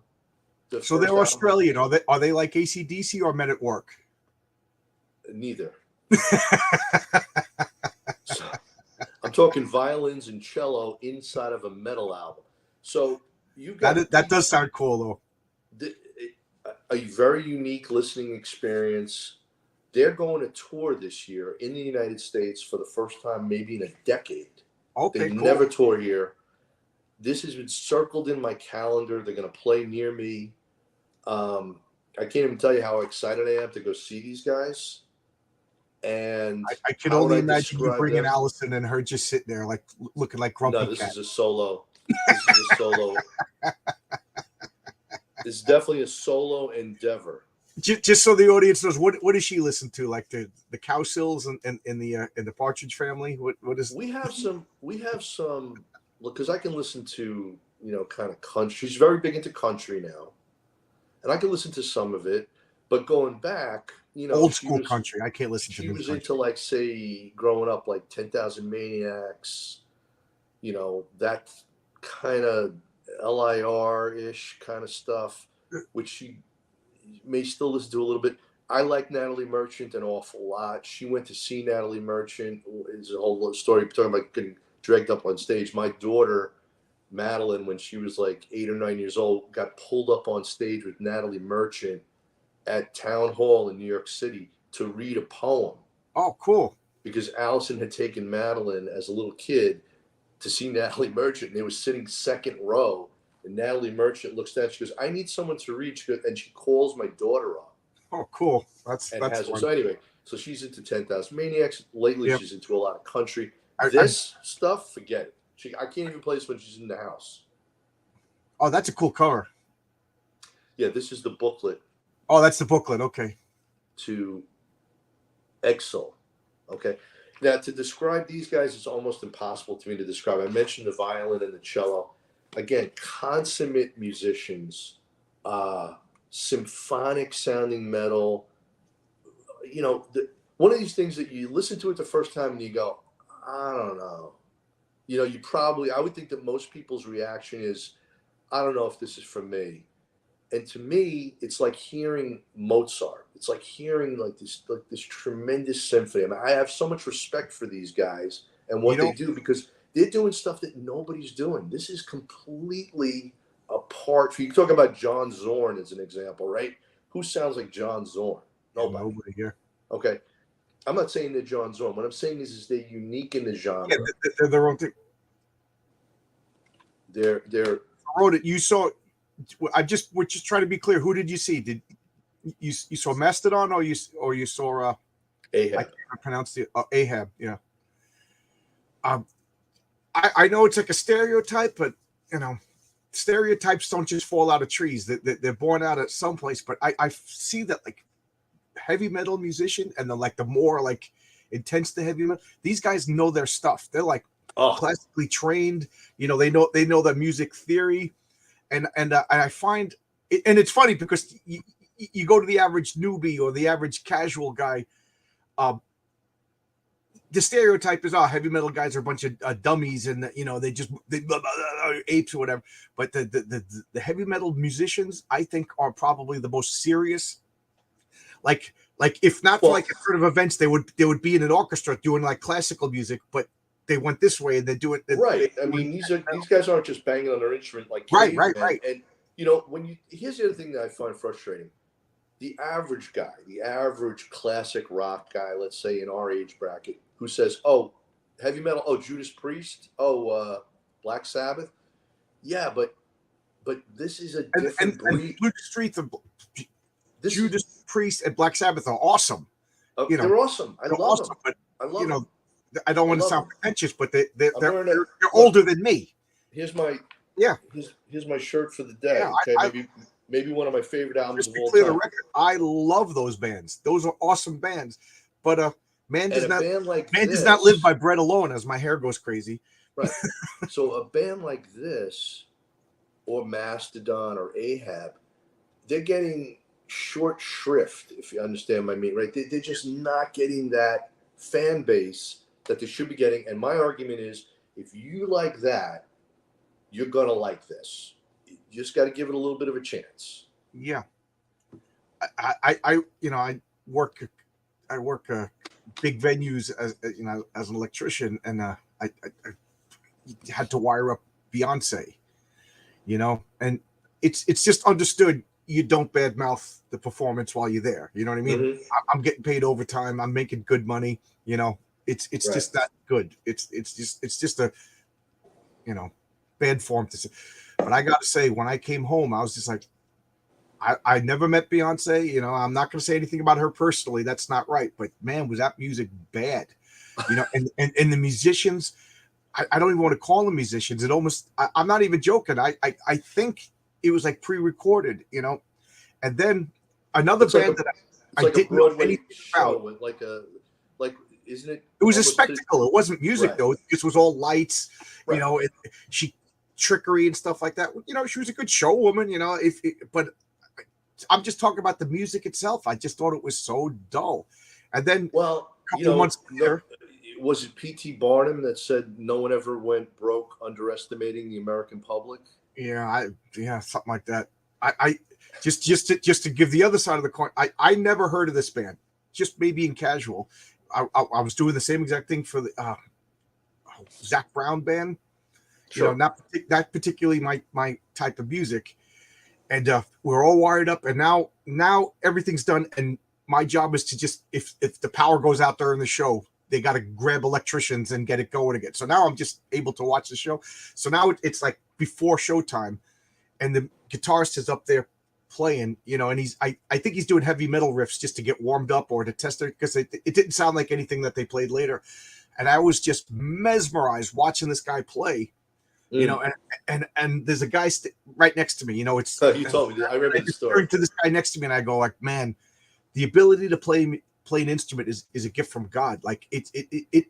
so they're Australian. Are they like AC/DC or Men at Work? Neither. So, I'm talking violins and cello inside of a metal album. So you got that does sound cool though. A very unique listening experience. They're going to tour this year in the United States for the first time maybe in a decade. Okay, They cool. never tour here. This has been circled in my calendar. They're going to play near me. I can't even tell you how excited I am to go see these guys. And I can only imagine you bringing Allison and her just sitting there, like looking like grumpy cat. No, this is a solo. This is a solo. It's definitely a solo endeavor. Just so the audience knows, what does she listen to? Like the Cowsills and in the Partridge Family? What is? We have some. Look, because I can listen to kind of country. She's very big into country now, and I can listen to some of it. But going back, old school country, I can't listen to. She was into, like, say, growing up, like 10,000 Maniacs. That kind of LIR-ish kind of stuff, which she may still listen to a little bit. I like Natalie Merchant an awful lot. She went to see Natalie Merchant. It's a whole story talking about getting dragged up on stage. My daughter, Madeline, when she was like 8 or 9 years old, got pulled up on stage with Natalie Merchant at Town Hall in New York City to read a poem. Oh, cool. Because Allison had taken Madeline as a little kid to see Natalie Merchant, and they were sitting second row. And Natalie Merchant looks down. She goes, "I need someone to read." And she calls my daughter up. Oh, cool. That's so anyway. So she's into 10,000 Maniacs. Lately, she's into a lot of country. This stuff, forget it. I can't even play this when she's in the house. Oh, that's a cool cover. Yeah, this is the booklet. Oh, that's the booklet. Okay. To Exul. Okay. Now, to describe these guys, it's almost impossible to me to describe. I mentioned the violin and the cello. Again, consummate musicians, symphonic sounding metal. One of these things that you listen to it the first time and you go, I don't know. I would think that most people's reaction is, I don't know if this is for me. And to me, it's like hearing Mozart. It's like hearing this tremendous symphony. I mean, I have so much respect for these guys and what they do, because they're doing stuff that nobody's doing. This is completely apart. You talk about John Zorn as an example, right? Who sounds like John Zorn? Nobody here. Okay. I'm not saying they're John Zorn. What I'm saying is they're unique in the genre. Yeah, they're their own thing. They're I wrote it. You saw. We're just trying to be clear. Who did you see? Did you saw Mastodon or you saw Ahab? I can't pronounce it. Ahab. Yeah. I know it's like a stereotype, but stereotypes don't just fall out of trees. They're born out of someplace. But I see that, like, heavy metal musician and the more like intense the heavy metal. These guys know their stuff. They're like classically trained. They know the music theory. And I find it, and it's funny because you go to the average newbie or the average casual guy. The stereotype is, heavy metal guys are a bunch of dummies and they apes or whatever. But the heavy metal musicians, I think, are probably the most serious. Like if not for like a sort of events, they would be in an orchestra doing like classical music, but they went this way and they do it right. I mean, these guys aren't just banging on their instrument like right. And here's the other thing that I find frustrating: the average guy, the average classic rock guy, let's say in our age bracket, who says, "Oh, heavy metal, oh, Judas Priest, oh, Black Sabbath." Yeah, but this is a different breed. Judas Priest and Black Sabbath are awesome. They're awesome. I love them. But I love them. I don't want to sound pretentious, but they're older than me. Here's my shirt for the day. Yeah, okay, maybe one of my favorite albums of all clear time. The record. I love those bands. Those are awesome bands. But man does not live by bread alone, as my hair goes crazy. Right. So a band like this, or Mastodon, or Ahab, they're getting short shrift, if you understand what I mean, right? They're just not getting that fan base that they should be getting. And my argument is, if you like that, you're gonna like this. You just got to give it a little bit of a chance. Yeah. I work big venues as an electrician, and I had to wire up Beyonce, and it's just understood. You don't badmouth the performance while you're there. You know what I mean? Mm-hmm. I'm getting paid overtime. I'm making good money. It's just not good. It's just a, you know, bad form to say. But I got to say, when I came home, I was just like, I never met Beyonce. You know, I'm not going to say anything about her personally. That's not right. But man, was that music bad? You know, and the musicians, I don't even want to call them musicians. It almost, I'm not even joking. I think it was like pre-recorded, you know. And then another band that I didn't know anything about. Isn't it? It was a spectacle. It wasn't music though. This was all lights, you know. She trickery and stuff like that. You know, she was a good show woman, you know. But I'm just talking about the music itself. I just thought it was so dull. And then, a couple months later, was it P.T. Barnum that said no one ever went broke underestimating the American public? Yeah, something like that. I just to give the other side of the coin. I never heard of this band. Just maybe in casual. I was doing the same exact thing for the Zach Brown band. Sure. You know, not particularly my type of music. And we're all wired up, and now everything's done. And my job is to just, if the power goes out during the show, they got to grab electricians and get it going again. So now I'm just able to watch the show. So now it's like before showtime, and the guitarist is up there playing, you know, and I think he's doing heavy metal riffs just to get warmed up or to test it, because it didn't sound like anything that they played later. And I was just mesmerized watching this guy play. You know, and there's a guy right next to me. You know, it's you told me. I remember the story. To this guy next to me, and I go like, man, the ability to play an instrument is a gift from God. Like it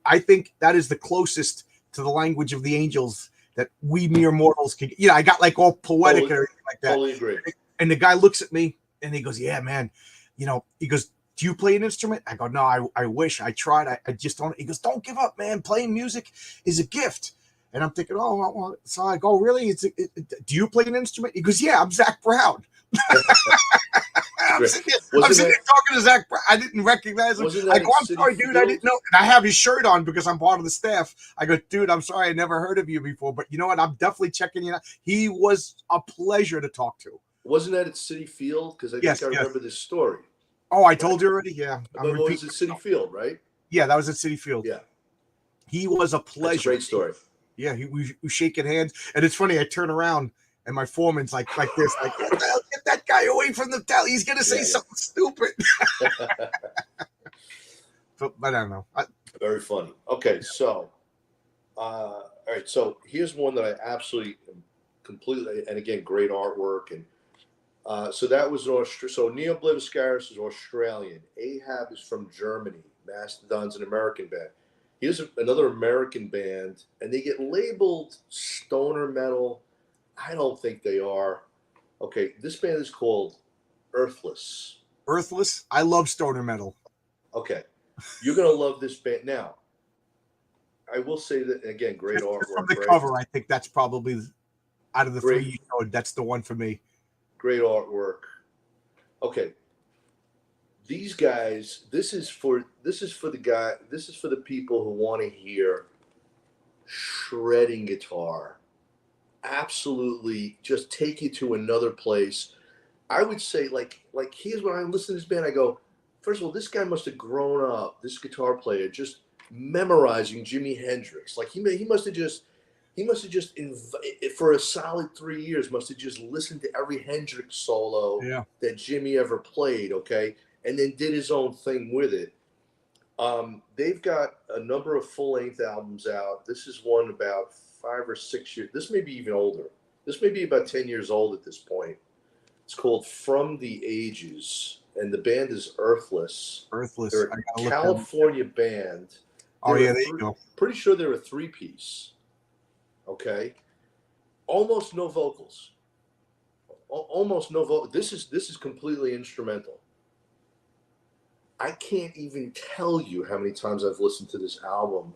I think that is the closest to the language of the angels that we mere mortals can. You know, I got like all poetic and everything like that. Totally agree. And the guy looks at me and he goes, "Yeah, man." You know, he goes, "Do you play an instrument?" I go, "No, I wish I tried. I just don't." He goes, "Don't give up, man. Playing music is a gift." And I'm thinking, oh, well, so I go, really? Do you play an instrument? He goes, yeah, I'm Zach Brown. I'm sitting here talking to Zach Brown. I didn't recognize him. I go, I'm sorry, dude, I didn't know. And I have his shirt on because I'm part of the staff. I go, dude, I'm sorry, I never heard of you before. But you know what? I'm definitely checking you out. He was a pleasure to talk to. Wasn't that at City Field? Because I think I remember this story. Oh, I told you already? Yeah. But it was at City Field, right? Yeah, that was at City Field. Yeah. He was a pleasure. That's a great story. Yeah, we shaking hands, and it's funny. I turn around, and my foreman's like this, like, what the hell? Get that guy away from the tell. He's gonna say something stupid. but I don't know. Very funny. Okay, so, all right. So here's one that I absolutely completely, and again, great artwork, and so that was so Obliviscaris is Australian. Ahab is from Germany. Mastodon's an American band. Here's another American band, and they get labeled stoner metal. I don't think they are. Okay, this band is called Earthless. Earthless? I love stoner metal. Okay, you're going to love this band. Now, I will say that, again, great artwork. From the cover, I think that's probably, out of the three you showed, that's the one for me. Great artwork. Okay. These guys, this is for the people who want to hear shredding guitar. Absolutely, just take you to another place. I would say, like here's when I listen to this band, I go, first of all, this guy must have grown up, this guitar player, just memorizing Jimi Hendrix. Like he must have just for a solid 3 years must have just listened to every Hendrix solo that Jimmy ever played. Okay. And then did his own thing with it. They've got a number of full-length albums out. This is one about 5 or 6 years. This may be even older. This may be about 10 years old at this point. It's called From the Ages, and the band is Earthless. Earthless. They're a California band. Oh, yeah, there you go. Pretty sure they're a three-piece. Okay? Almost no vocals. Almost no vocals. This is completely instrumental. I can't even tell you how many times I've listened to this album.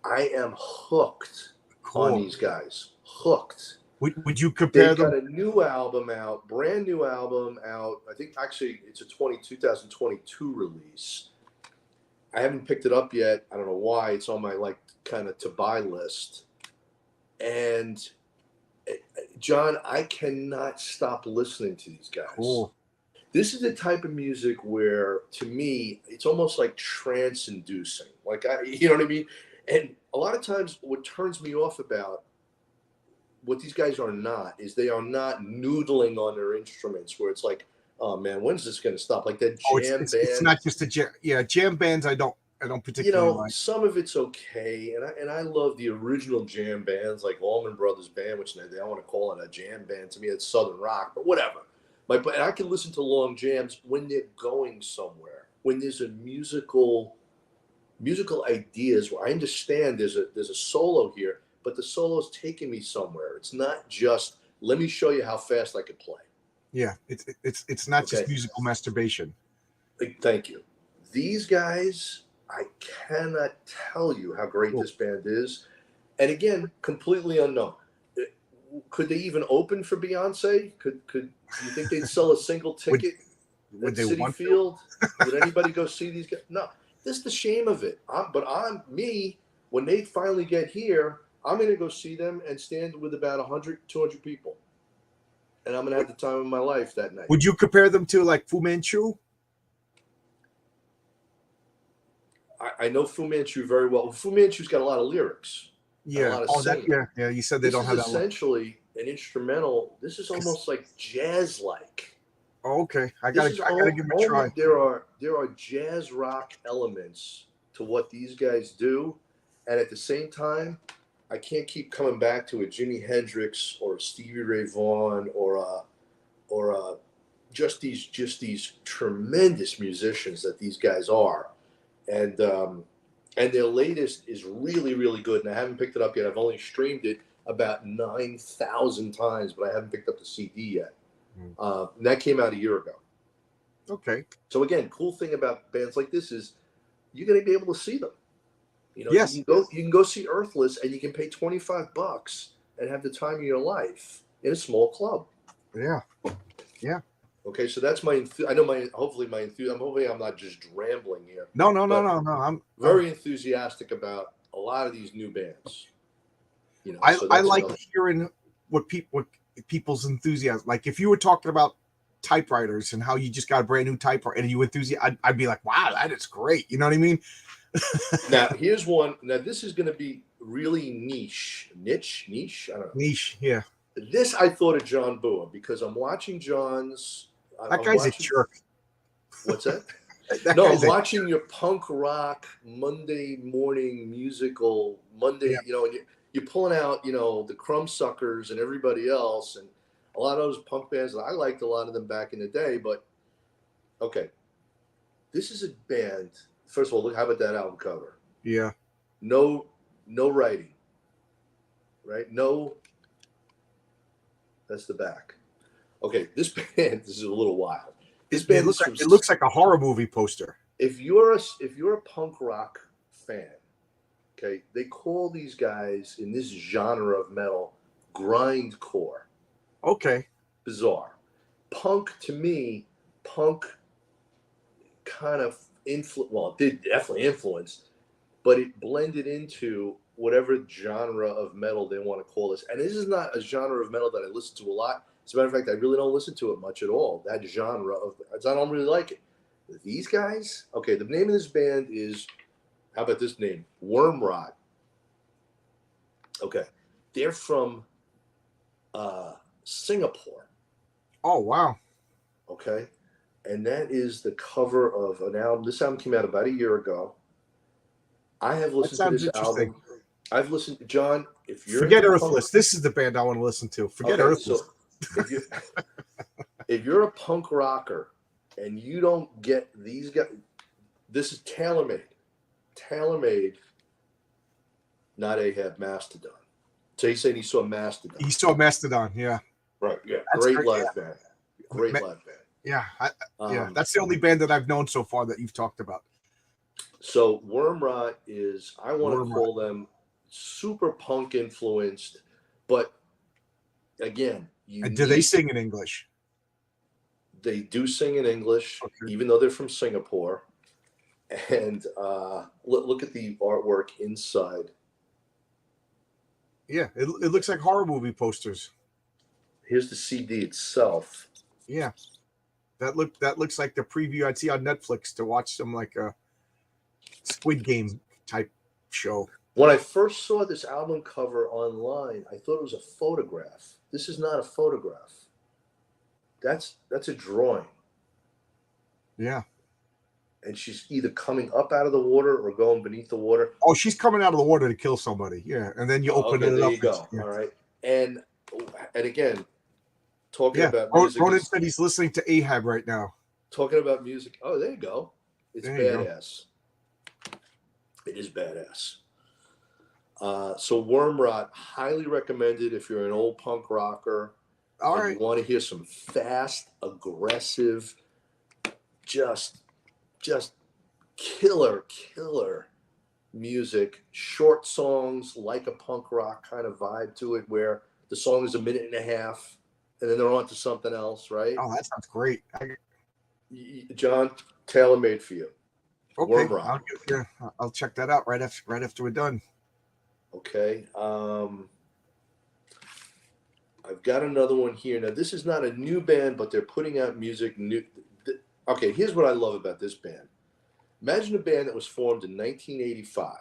I am hooked on these guys. Hooked. Would you compare them? They've got a new album out, brand new album out. I think actually it's a 2022 release. I haven't picked it up yet. I don't know why. It's on my kind of to buy list. And John, I cannot stop listening to these guys. Cool. This is the type of music where, to me, it's almost like trance-inducing. Like, you know what I mean? And a lot of times what turns me off about what these guys are not is they are not noodling on their instruments where it's like, oh man, when's this going to stop? Like that jam band. It's not just a jam. Yeah, jam bands I don't particularly like. Some of it's okay, and I love the original jam bands like Allman Brothers Band, which they don't want to call it a jam band. To me, it's Southern rock, but whatever. And I can listen to long jams when they're going somewhere, when there's a musical ideas where I understand there's a solo here, but the solo's taking me somewhere. It's not just let me show you how fast I can play. Yeah, it's not just musical masturbation. Thank you. These guys, I cannot tell you how great this band is, and again, completely unknown. Could they even open for Beyonce? Could you think they'd sell a single ticket at Citi Field? Would anybody go see these guys? No. This is the shame of it. When they finally get here, I'm going to go see them and stand with about 100, 200 people. And I'm going to have the time of my life that night. Would you compare them to like Fu Manchu? I know Fu Manchu very well. Fu Manchu's got a lot of lyrics. Yeah. A lot of singing. Yeah. You said they don't have that. Essentially an instrumental. This is almost like jazz-like. Oh, okay. I gotta give it a try. There are jazz rock elements to what these guys do, and at the same time, I can't keep coming back to a Jimi Hendrix or a Stevie Ray Vaughan or just these tremendous musicians that these guys are, and their latest is really, really good. And I haven't picked it up yet. I've only streamed it about 9,000 times, but I haven't picked up the CD yet. And that came out a year ago. Okay. So again, cool thing about bands like this is you're going to be able to see them. Yes. You can go see Earthless, and you can pay $25 and have the time of your life in a small club. Yeah. Yeah. Okay, so that's my. I know my. Hopefully, my enthusiasm. I'm hoping I'm not just rambling here. No. I'm very enthusiastic about a lot of these new bands. I like hearing what people's enthusiasm. Like if you were talking about typewriters and how you just got a brand new typewriter and you enthusiastic, I'd be like, wow, that is great. You know what I mean? Now here's one. Now this is going to be really niche. I don't know. Niche, yeah. This I thought of John Bua because I'm watching John's. That guy's a jerk. What's that? I'm watching your punk rock Monday morning musical Monday. Yeah. And you're pulling out, the Crumbsuckers and everybody else, and a lot of those punk bands. I liked a lot of them back in the day, but okay, this is a band. First of all, look, how about that album cover? Yeah. No writing, right? No. That's the back. Okay, this band. This is a little wild. This band looks like a horror movie poster. If you're a punk rock fan, okay, they call these guys in this genre of metal grindcore. Okay. Bizarre. Punk, to me, kind of it did definitely influence, but it blended into whatever genre of metal they want to call this. And this is not a genre of metal that I listen to a lot. As a matter of fact, I really don't listen to it much at all. That genre I don't really like it. These guys, okay, the name of this band is, how about this name? Wormrot. Okay. They're from Singapore. Oh, wow. Okay. And that is the cover of an album. This album came out about a year ago. I have listened to this album. I've listened to John. If you're forget Earthless, this is the band I want to listen to. Forget Earthless. So if you're a punk rocker and you don't get these guys, this is tailor-made. Not Ahab, Mastodon. So he's saying he saw Mastodon. He saw Mastodon, yeah. Right, yeah. Great live band. Great live band. Yeah, that's the only band that I've known so far that you've talked about. So Wormrot is, I want to call them super punk influenced, but again, do they sing in English? They do sing in English, okay, even though they're from Singapore. And look at the artwork inside. Yeah, it looks like horror movie posters. Here's the CD itself. Yeah. That looks like the preview I'd see on Netflix to watch some like a Squid Game type show. When I first saw this album cover online, I thought it was a photograph. This is not a photograph. That's a drawing. Yeah. And she's either coming up out of the water or going beneath the water. Oh, she's coming out of the water to kill somebody. Yeah, and then you open it up. There you go. Yeah. All right. And again, talking about music. Ronan said he's listening to Ahab right now. Talking about music. Oh, there you go. It's badass. It is badass. So Wormrot, highly recommended if you're an old punk rocker. All right. You want to hear some fast, aggressive, just killer music, short songs, like a punk rock kind of vibe to it, where the song is a minute and a half and then they're on to something else, right? Oh, that sounds great. John, tailor-made for you. Okay, I'll check that out right after we're done. Okay. I've got another one here. Now, this is not a new band, but they're putting out music new. Okay, here's what I love about this band. Imagine a band that was formed in 1985.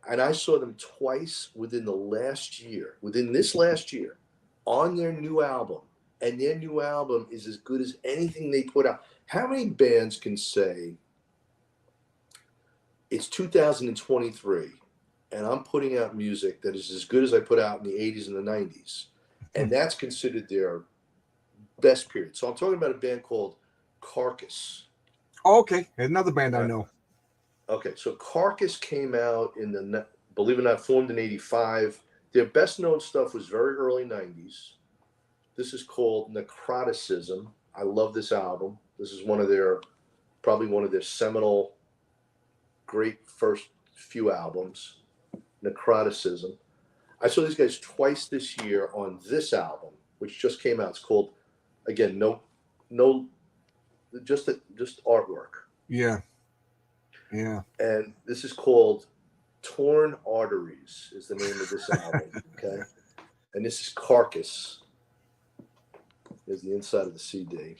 And I saw them twice within this last year, on their new album. And their new album is as good as anything they put out. How many bands can say, it's 2023, and I'm putting out music that is as good as I put out in the 80s and the 90s? And that's considered their best period. So I'm talking about a band called Carcass. Oh, okay. Another band I know. Okay, so Carcass came out believe it or not, formed in 85. Their best known stuff was very early 90s. This is called Necroticism. I love this album. This is probably one of their seminal, great first few albums, Necroticism. I saw these guys twice this year on this album, which just came out. It's called, again, just artwork. Yeah. And this is called Torn Arteries is the name of this album. Okay. And this is Carcass. Is the inside of the CD.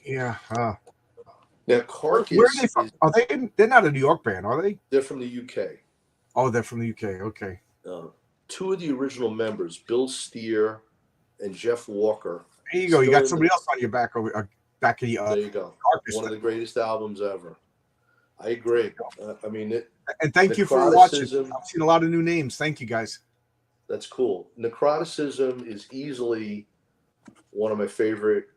Yeah. Now Carcass. Where are they from? They're not a New York band, are they? They're from the UK. Oh, they're from the UK. Okay. Two of the original members, Bill Steer and Jeff Walker. There you go. You got somebody else on your back of the. There you go. Carcass. One of the greatest albums ever. I agree. And thank you for watching. I've seen a lot of new names. Thank you, guys. That's cool. Necroticism is easily one of my favorite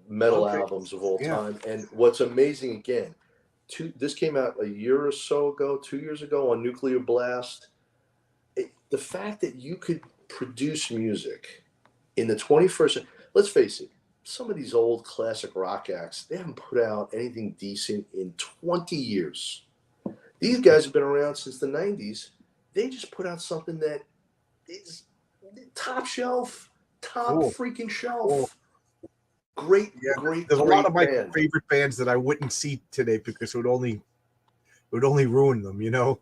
metal albums of all time. And what's amazing, again, this came out a year or so ago, 2 years ago on Nuclear Blast. The fact that you could produce music in the 21st century, let's face it, some of these old classic rock acts, they haven't put out anything decent in 20 years. These guys have been around since the 90s. They just put out something that is top shelf, freaking shelf. Great. There's a lot of my favorite bands that I wouldn't see today because it would only ruin them, you know?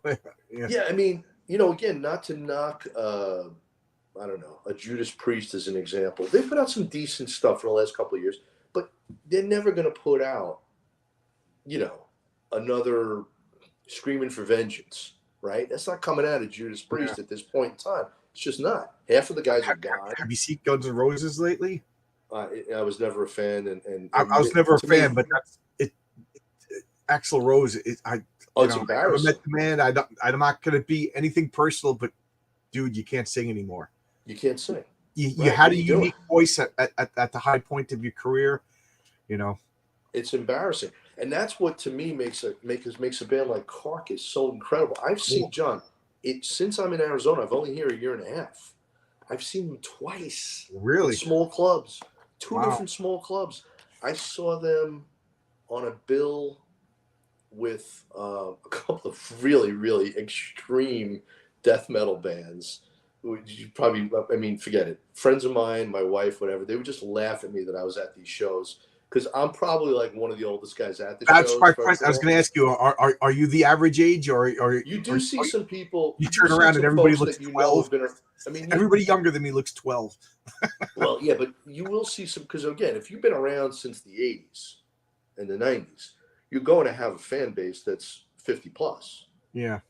Yeah, I mean, again, not to knock, I don't know, a Judas Priest as an example. They put out some decent stuff in the last couple of years, but they're never going to put out, another Screaming for Vengeance, right? That's not coming out of Judas Priest at this point in time. It's just not. Half of the guys are gone. Have you seen Guns N' Roses lately? I was never a fan, and I was never a fan, but that's it. Axl Rose, it's embarrassing. I met the man. I'm not going to be anything personal, but dude, you can't sing anymore. You can't sing. You had a unique voice at the high point of your career. It's embarrassing, and that's what to me makes a band like Carcass so incredible. I've seen John. Since I'm in Arizona, I've only here a year and a half. I've seen them twice. Really? Small clubs. Two different small clubs. I saw them on a bill with a couple of really, really extreme death metal bands. You probably, forget it. Friends of mine, my wife, whatever, they would just laugh at me that I was at these shows because I'm probably like one of the oldest guys at the That's show. my question. I was going to ask you: Are you the average age, or you do see some people? You turn around and everybody looks 12. I mean, everybody younger than me looks 12. Well, yeah, but you will see some, because again, if you've been around since the 80s and the 90s, you're going to have a fan base that's 50 plus,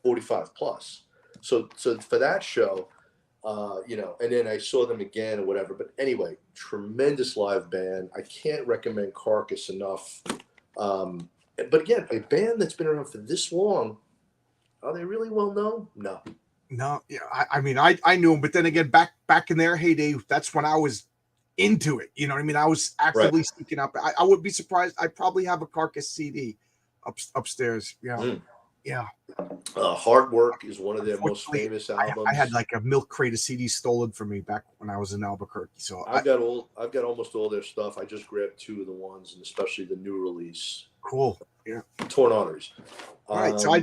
45 plus. So for that show, and then I saw them again or whatever. But anyway, tremendous live band. I can't recommend Carcass enough. But again, a band that's been around for this long, are they really well known? No. No, yeah, I mean, I knew them, but then again, back in their heyday, that's when I was into it. You know what I mean? I was actively seeking up. I would be surprised. I probably have a Carcass CD upstairs. Yeah, yeah. Hard Work is one of their most famous albums. I had like a milk crate of CDs stolen from me back when I was in Albuquerque. So I've got almost all their stuff. I just grabbed 2 of the ones, and especially the new release. Cool. Yeah. Torn Arteries. All right. So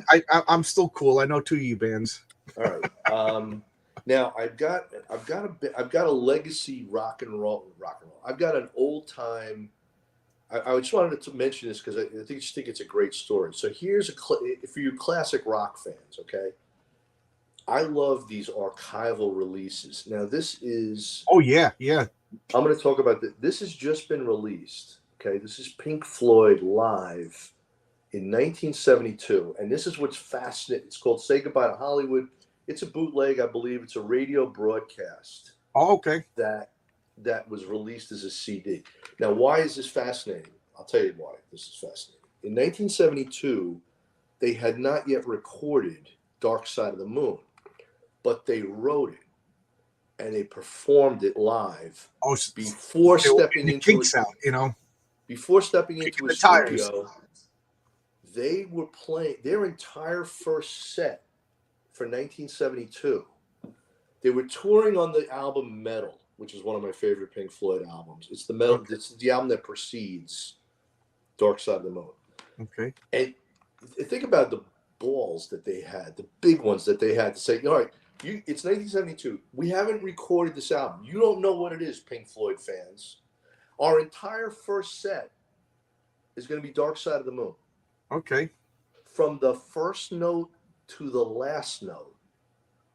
I'm still cool. I know 2 of you bands. All right. Now I've got a legacy rock and roll. I've got an old time. I just wanted to mention this because I think it's a great story. So here's for you classic rock fans. Okay, I love these archival releases. Now this is. Oh yeah. I'm going to talk about this. This has just been released. Okay, this is Pink Floyd live in 1972, and this is what's fascinating. It's called "Say Goodbye to Hollywood." It's a bootleg, I believe. It's a radio broadcast. Oh, okay. That was released as a CD. Now, why is this fascinating? I'll tell you why this is fascinating. In 1972, they had not yet recorded Dark Side of the Moon, but they wrote it and they performed it live before stepping into Before stepping into a studio, they were playing their entire first set for 1972. They were touring on the album Metal, which is one of my favorite Pink Floyd albums. It's the Metal. Okay. It's the album that precedes Dark Side of the Moon. Okay. And think about the balls that they had, the big ones that they had to say, all right, it's 1972. We haven't recorded this album. You don't know what it is, Pink Floyd fans. Our entire first set is going to be Dark Side of the Moon. Okay. From the first note to the last note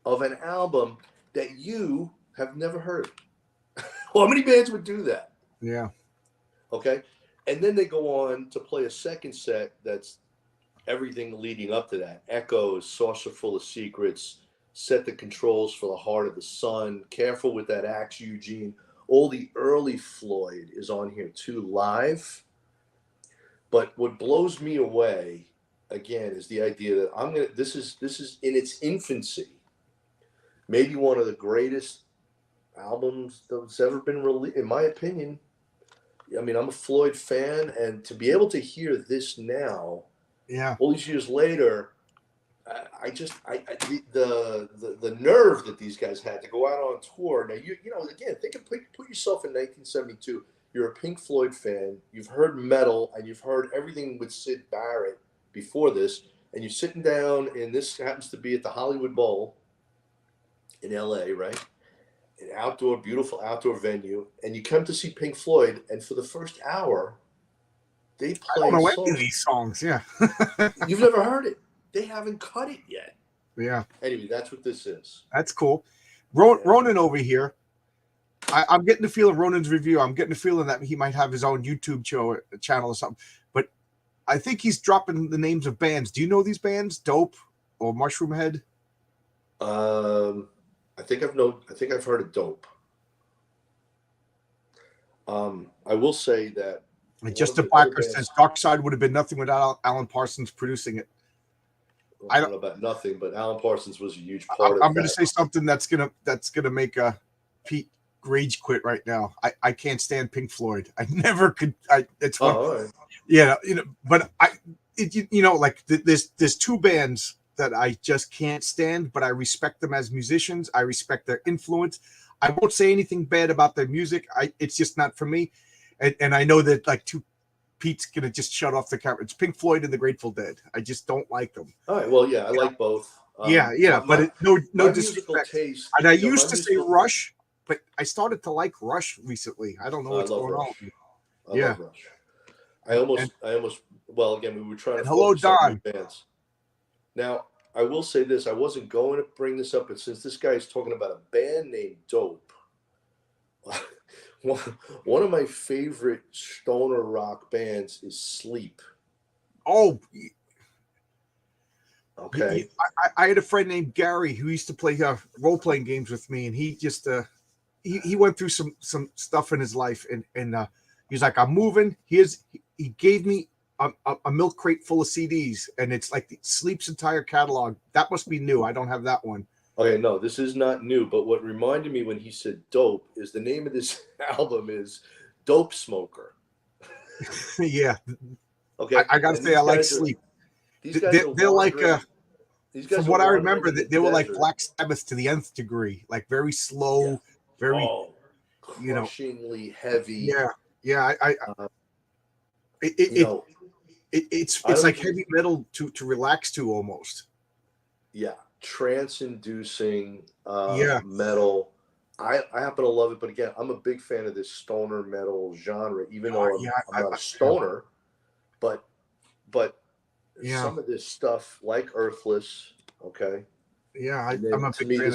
of an album that you have never heard. Well, how many bands would do that? Yeah. Okay. And then they go on to play a second set that's everything leading up to that. Echoes, Saucer Full of Secrets, Set the Controls for the Heart of the Sun, Careful with That Axe, Eugene. All the early Floyd is on here too, live. But what blows me away, again, is the idea that this is in its infancy, maybe one of the greatest albums that's ever been released, in my opinion. I mean, I'm a Floyd fan, and to be able to hear this now, all these years later, the nerve that these guys had to go out on tour. Now you know again, put yourself in 1972. You're a Pink Floyd fan. You've heard Metal, and you've heard everything with Syd Barrett before this, and you're sitting down, and this happens to be at the Hollywood Bowl in LA, right? An beautiful outdoor venue, and you come to see Pink Floyd, and for the first hour, they play I don't know any of these songs. Yeah. You've never heard it. They haven't cut it yet. Yeah. Anyway, that's what this is. That's cool. Ronan over here. I'm getting the feeling Ronan's review. I'm getting the feeling that he might have his own YouTube channel or something. But I think he's dropping the names of bands. Do you know these bands? Dope or Mushroom Head? I think I've heard of Dope. I will say that. And just a Blacker says Dark Side would have been nothing without Alan Parsons producing it. Well, I don't know about nothing, but Alan Parsons was a huge part of it. I'm going to say something that's gonna make Pete rage quit right now. I can't stand Pink Floyd. I never could. It's fun. Oh, all right. Yeah, but there's 2 bands that I just can't stand, but I respect them as musicians. I respect their influence. I won't say anything bad about their music. It's just not for me. And I know that Pete's gonna just shut off the camera. It's Pink Floyd and the Grateful Dead. I just don't like them. All right. Well, yeah, I like both. But no disrespect. Taste, and I used to say Rush, but I started to like Rush recently. I don't know what's going on. I love Rush. I almost. Well, again, we were trying to hello, focus on Don. new bands. Now, I will say this: I wasn't going to bring this up, but since this guy is talking about a band named Dope, one of my favorite stoner rock bands is Sleep. Oh, okay. I had a friend named Gary who used to play role-playing games with me, and he just he went through some stuff in his life, and he's like, I'm moving. He gave me a milk crate full of CDs, and it's like Sleep's entire catalog. That must be new. I don't have that one. Okay, no, this is not new. But what reminded me when he said "dope" is the name of this album is Dopesmoker. Yeah. Okay. I gotta say, I like Sleep. They're like from what I remember, they were like Black Sabbath to the nth degree, like very slow, very crushingly heavy. Yeah. It's like heavy metal to relax to almost. Yeah, trance-inducing metal. I happen to love it, but again, I'm a big fan of this stoner metal genre. Even though I'm not a stoner, but some of this stuff like Earthless, okay. Yeah, I'm a big fan.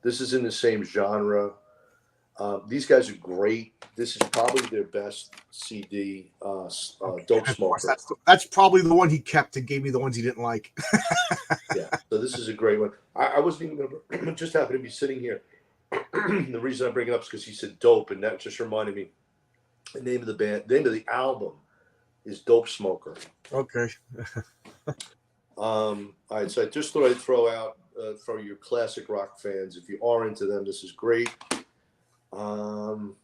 This is in the same genre. These guys are great. This is probably their best CD, Dopesmoker. That's probably the one he kept and gave me the ones he didn't like. Yeah, so this is a great one. I wasn't even going to just happen to be sitting here. The reason I bring it up is because he said dope, and that just reminded me. The name of the album is Dopesmoker. Okay. All right, so I just thought I'd throw out for your classic rock fans, if you are into them, this is great. And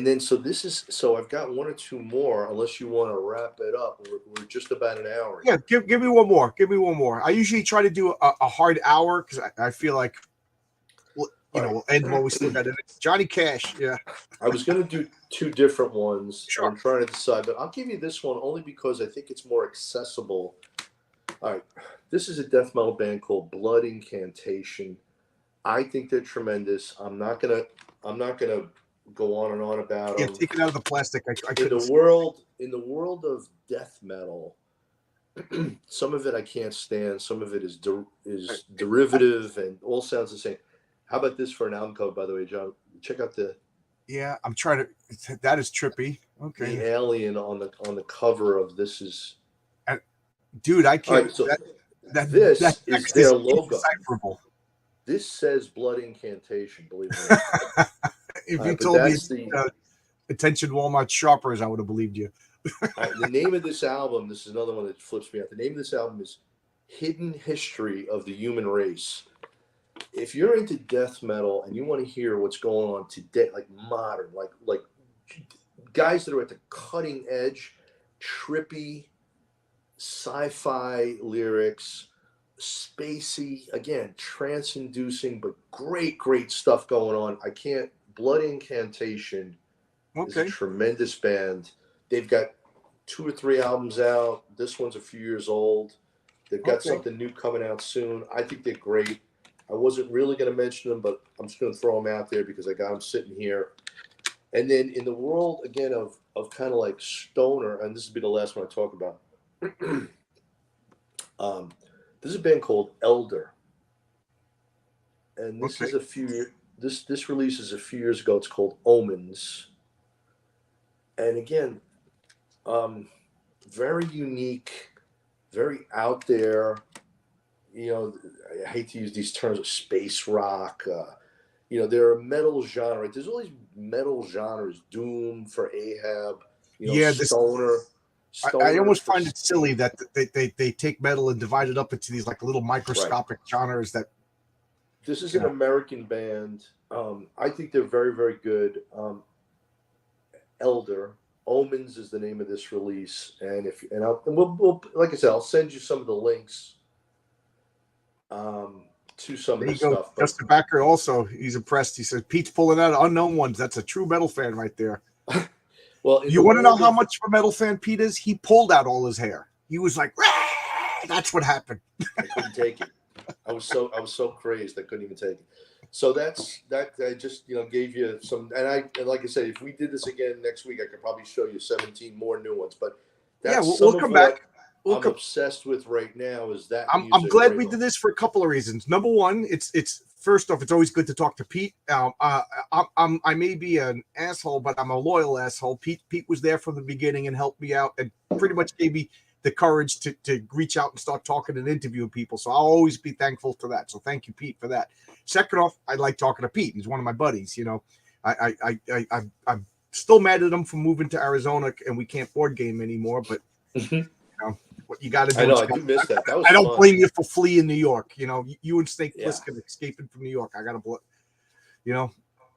then so I've got one or two more, unless you want to wrap it up. We're just about an hour. Yeah, give me one more. Give me one more. I usually try to do a hard hour because I feel like we'll end when we still got it. Johnny Cash. Yeah. I was going to do two different ones. Sure. I'm trying to decide, but I'll give you this one only because I think it's more accessible. All right, this is a death metal band called Blood Incantation. I think they're tremendous. I'm not gonna go on and on about them. Yeah, take it out of the plastic. In the world of death metal, some of it I can't stand. Some of it is derivative and all sounds the same. How about this for an album cover, by the way, John? Check out the. Yeah, I'm trying to. That is trippy. Okay. The alien on the cover of this is. Dude, I can't. Right, so this is their logo. Indecipherable. This says Blood Incantation, believe it or not. If you told me attention Walmart shoppers, I would have believed you. The name of this album, this is another one that flips me out. The name of this album is Hidden History of the Human Race. If you're into death metal and you want to hear what's going on today, like modern, like guys that are at the cutting edge, trippy, sci-fi lyrics, spacey, again, trance-inducing, but great stuff going on. Blood Incantation is a tremendous band. They've got 2 or 3 albums out. This one's a few years old. They've got something new coming out soon. I think they're great. I wasn't really going to mention them, but I'm just going to throw them out there because I got them sitting here. And then in the world, again, of kind of like stoner, and this will be the last one I talk about. This is a band called Elder, and this is this release is a few years ago. It's called Omens, and again, very unique, very out there. I hate to use these terms of space rock. They're a metal genre. Right? There's all these metal genres. Doom for Ahab. Stoner. I almost find it silly that they take metal and divide it up into these like little microscopic genres. That this is an American band. I think they're very, very good. Elder Omens is the name of this release, and we'll like I said, I'll send you some of the links to some of the stuff. Justin Backer also, he's impressed. He says Pete's pulling out unknown ones. That's a true metal fan right there. Well, you want to know how much of a metal fan Pete is? He pulled out all his hair. He was like, that's what happened. I couldn't take it. I was so crazed I couldn't even take it. So that's that. I just gave you some, and like I said, if we did this again next week, I could probably show you 17 more new ones. But that's we'll come back. I'm obsessed with right now is that I'm glad we did this for a couple of reasons. Number one, it's first off, it's always good to talk to Pete. I may be an asshole, but I'm a loyal asshole. Pete was there from the beginning and helped me out and pretty much gave me the courage to reach out and start talking and interviewing people. So I'll always be thankful for that. So thank you, Pete, for that. Second off, I like talking to Pete. He's one of my buddies. I'm still mad at him for moving to Arizona and we can't board game anymore, but what you got to do. I know, I do miss that. That was I don't fun. blame you for fleeing New York. You and Snake Plissken escaping from New York. I got to,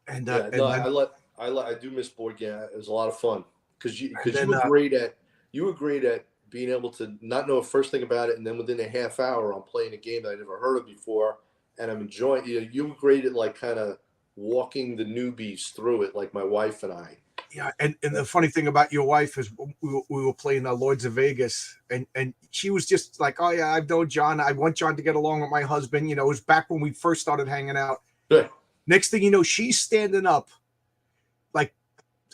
and I do miss board game. It was a lot of fun because you were great at being able to not know a first thing about it, and then within a half hour, I'm playing a game that I never heard of before, and I'm enjoying. You were great at like kind of walking the newbies through it, like my wife and I. Yeah, and the funny thing about your wife is we were playing Lloyd's of Vegas, and she was just like, oh, yeah, I've known John. I want John to get along with my husband. It was back when we first started hanging out. Good. Next thing you know, she's standing up like,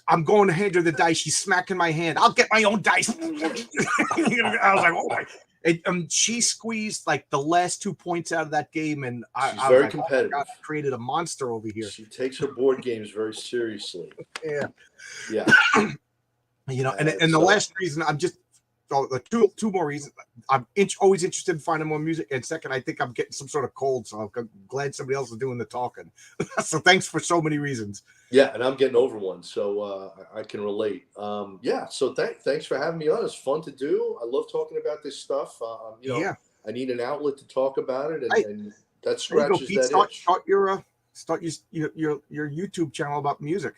I'm going to hand her the dice. She's smacking my hand. I'll get my own dice. I was like, oh, my. And she squeezed like the last 2 points out of that game, and she's very competitive. Oh God, created a monster over here. She takes her board games very seriously. Yeah. And the last reason I'm just the two more reasons. I'm always interested in finding more music, and second, I think I'm getting some sort of cold, so I'm glad somebody else is doing the talking. So thanks for so many reasons. Yeah, and I'm getting over one, so I can relate. So thanks for having me on. It's fun to do. I love talking about this stuff. I need an outlet to talk about it, and that scratches that itch. Start your YouTube channel about music.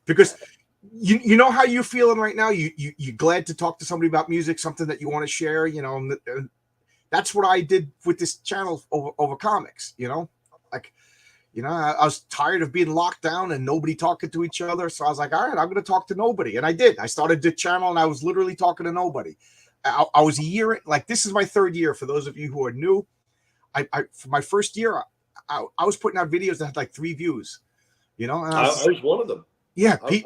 Because you know how you're feeling right now. You're glad to talk to somebody about music, something that you want to share. And that's what I did with this channel over comics. I was tired of being locked down and nobody talking to each other. So I was like, all right, I'm going to talk to nobody. And I did. I started the channel and I was literally talking to nobody. I was a year, like this is my third year. For those of you who are new, for my first year, I was putting out videos that had like 3 views, and I was one of them. Yeah, Pete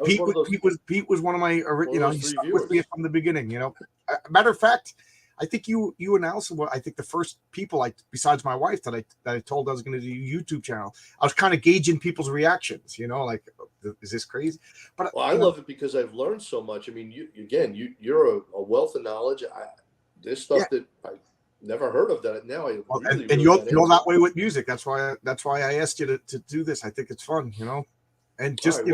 was one of my, he stuck with me from the beginning, Matter of fact, I think you and Allison were, I think, the first people besides my wife that I told I was going to do a YouTube channel. I was kind of gauging people's reactions, like, is this crazy? But I love it because I've learned so much. I mean, you're a wealth of knowledge. There's stuff that I never heard of that now. You're that way with music. That's why I asked you to do this. I think it's fun, And just we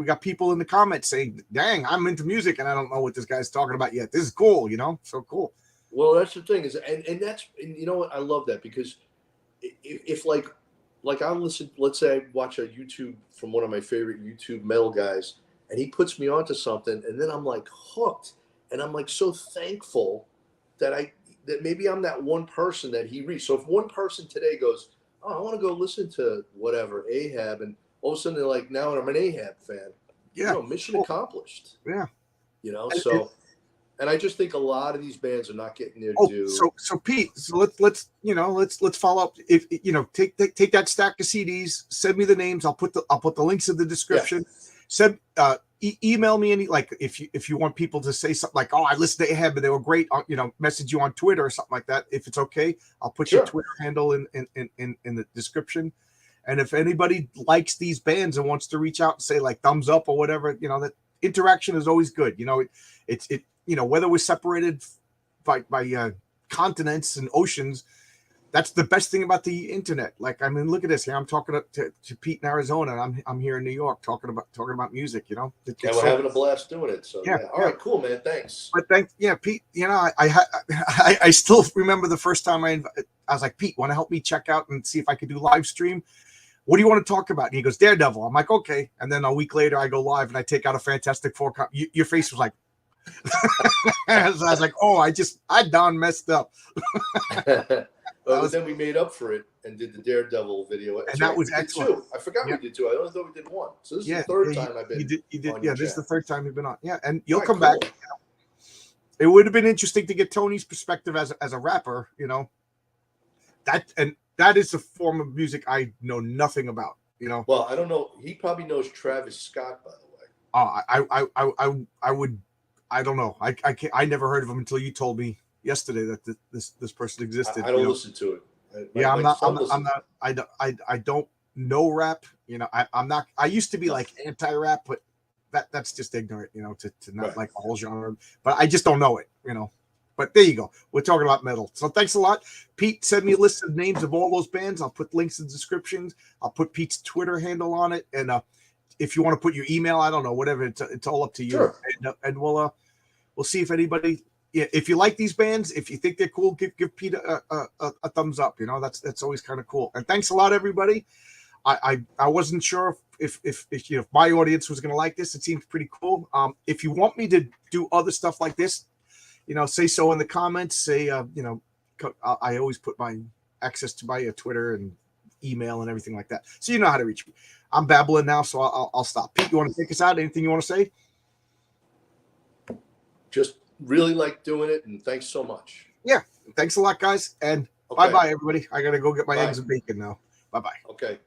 got people in the comments saying, "Dang, I'm into music and I don't know what this guy's talking about yet. This is cool, so cool." Well, that's the thing is, and you know what, I love that because if like I listen, let's say I watch a YouTube from one of my favorite YouTube metal guys, and he puts me onto something, and then I'm like hooked, and I'm like so thankful that maybe I'm that one person that he reached. So if one person today goes, oh, I want to go listen to whatever Ahab, and all of a sudden they're like, now I'm an Ahab fan. Yeah, mission accomplised. Yeah, and I just think a lot of these bands are not getting their due. So Pete, let's follow up. If take that stack of CDs, send me the names. I'll put the links in the description. Send email me any, like, if you want people to say something like, oh, I listened to Ahab and they were great, message you on Twitter or something like that. If it's okay, I'll put your Twitter handle in the description. And if anybody likes these bands and wants to reach out and say like thumbs up or whatever, that interaction is always good. It's whether we're separated by continents and oceans, that's the best thing about the internet. Like, I mean, look at this here. I'm talking to Pete in Arizona. And I'm here in New York talking about music. And we're having a blast doing it. So all right, cool, man. Thanks. But Pete. I still remember the first time I was like, Pete, want to help me check out and see if I could do live stream? What do you want to talk about? And he goes, Daredevil. I'm like, okay. And then a week later, I go live and I take out a Fantastic Four. Your face was like, I was like, oh, I done messed up. Then we made up for it and did the Daredevil video. And that was excellent. I forgot we did 2. I only thought we did 1. So this is the third time I've been. You did. Yeah, this is the third time you've been on. Yeah, and you'll come back. It would have been interesting to get Tony's perspective as a rapper. That, and that is a form of music I know nothing about. You know. Well, I don't know. He probably knows Travis Scott, by the way. I would. I don't know. I can't. I never heard of him until you told me yesterday that this person existed. I don't listen to it. I'm not. I don't know rap. You know, I'm not. I used to be like anti-rap, but that's just ignorant. You know, to not like the whole genre. But I just don't know it. You know. But there you go. We're talking about metal. So thanks a lot. Pete, send me a list of names of all those bands. I'll put links in the descriptions. I'll put Pete's Twitter handle on it. And if you want to put your email, I don't know, whatever, it's all up to you. Sure. And we'll see if anybody, if you like these bands, if you think they're cool, give Pete a thumbs up. You know, that's always kind of cool. And thanks a lot, everybody. I wasn't sure if you know, if my audience was going to like this. It seems pretty cool. If you want me to do other stuff like this, you know, say so in the comments. Say, you know, I always put my access to my Twitter and email and everything like that. So you know how to reach me. I'm babbling now, so I'll stop. Pete, you want to take us out? Anything you want to say? Just really like doing it, and thanks so much. Yeah, thanks a lot, guys. And bye-bye, everybody. I got to go get my eggs and bacon now. Bye-bye. Okay.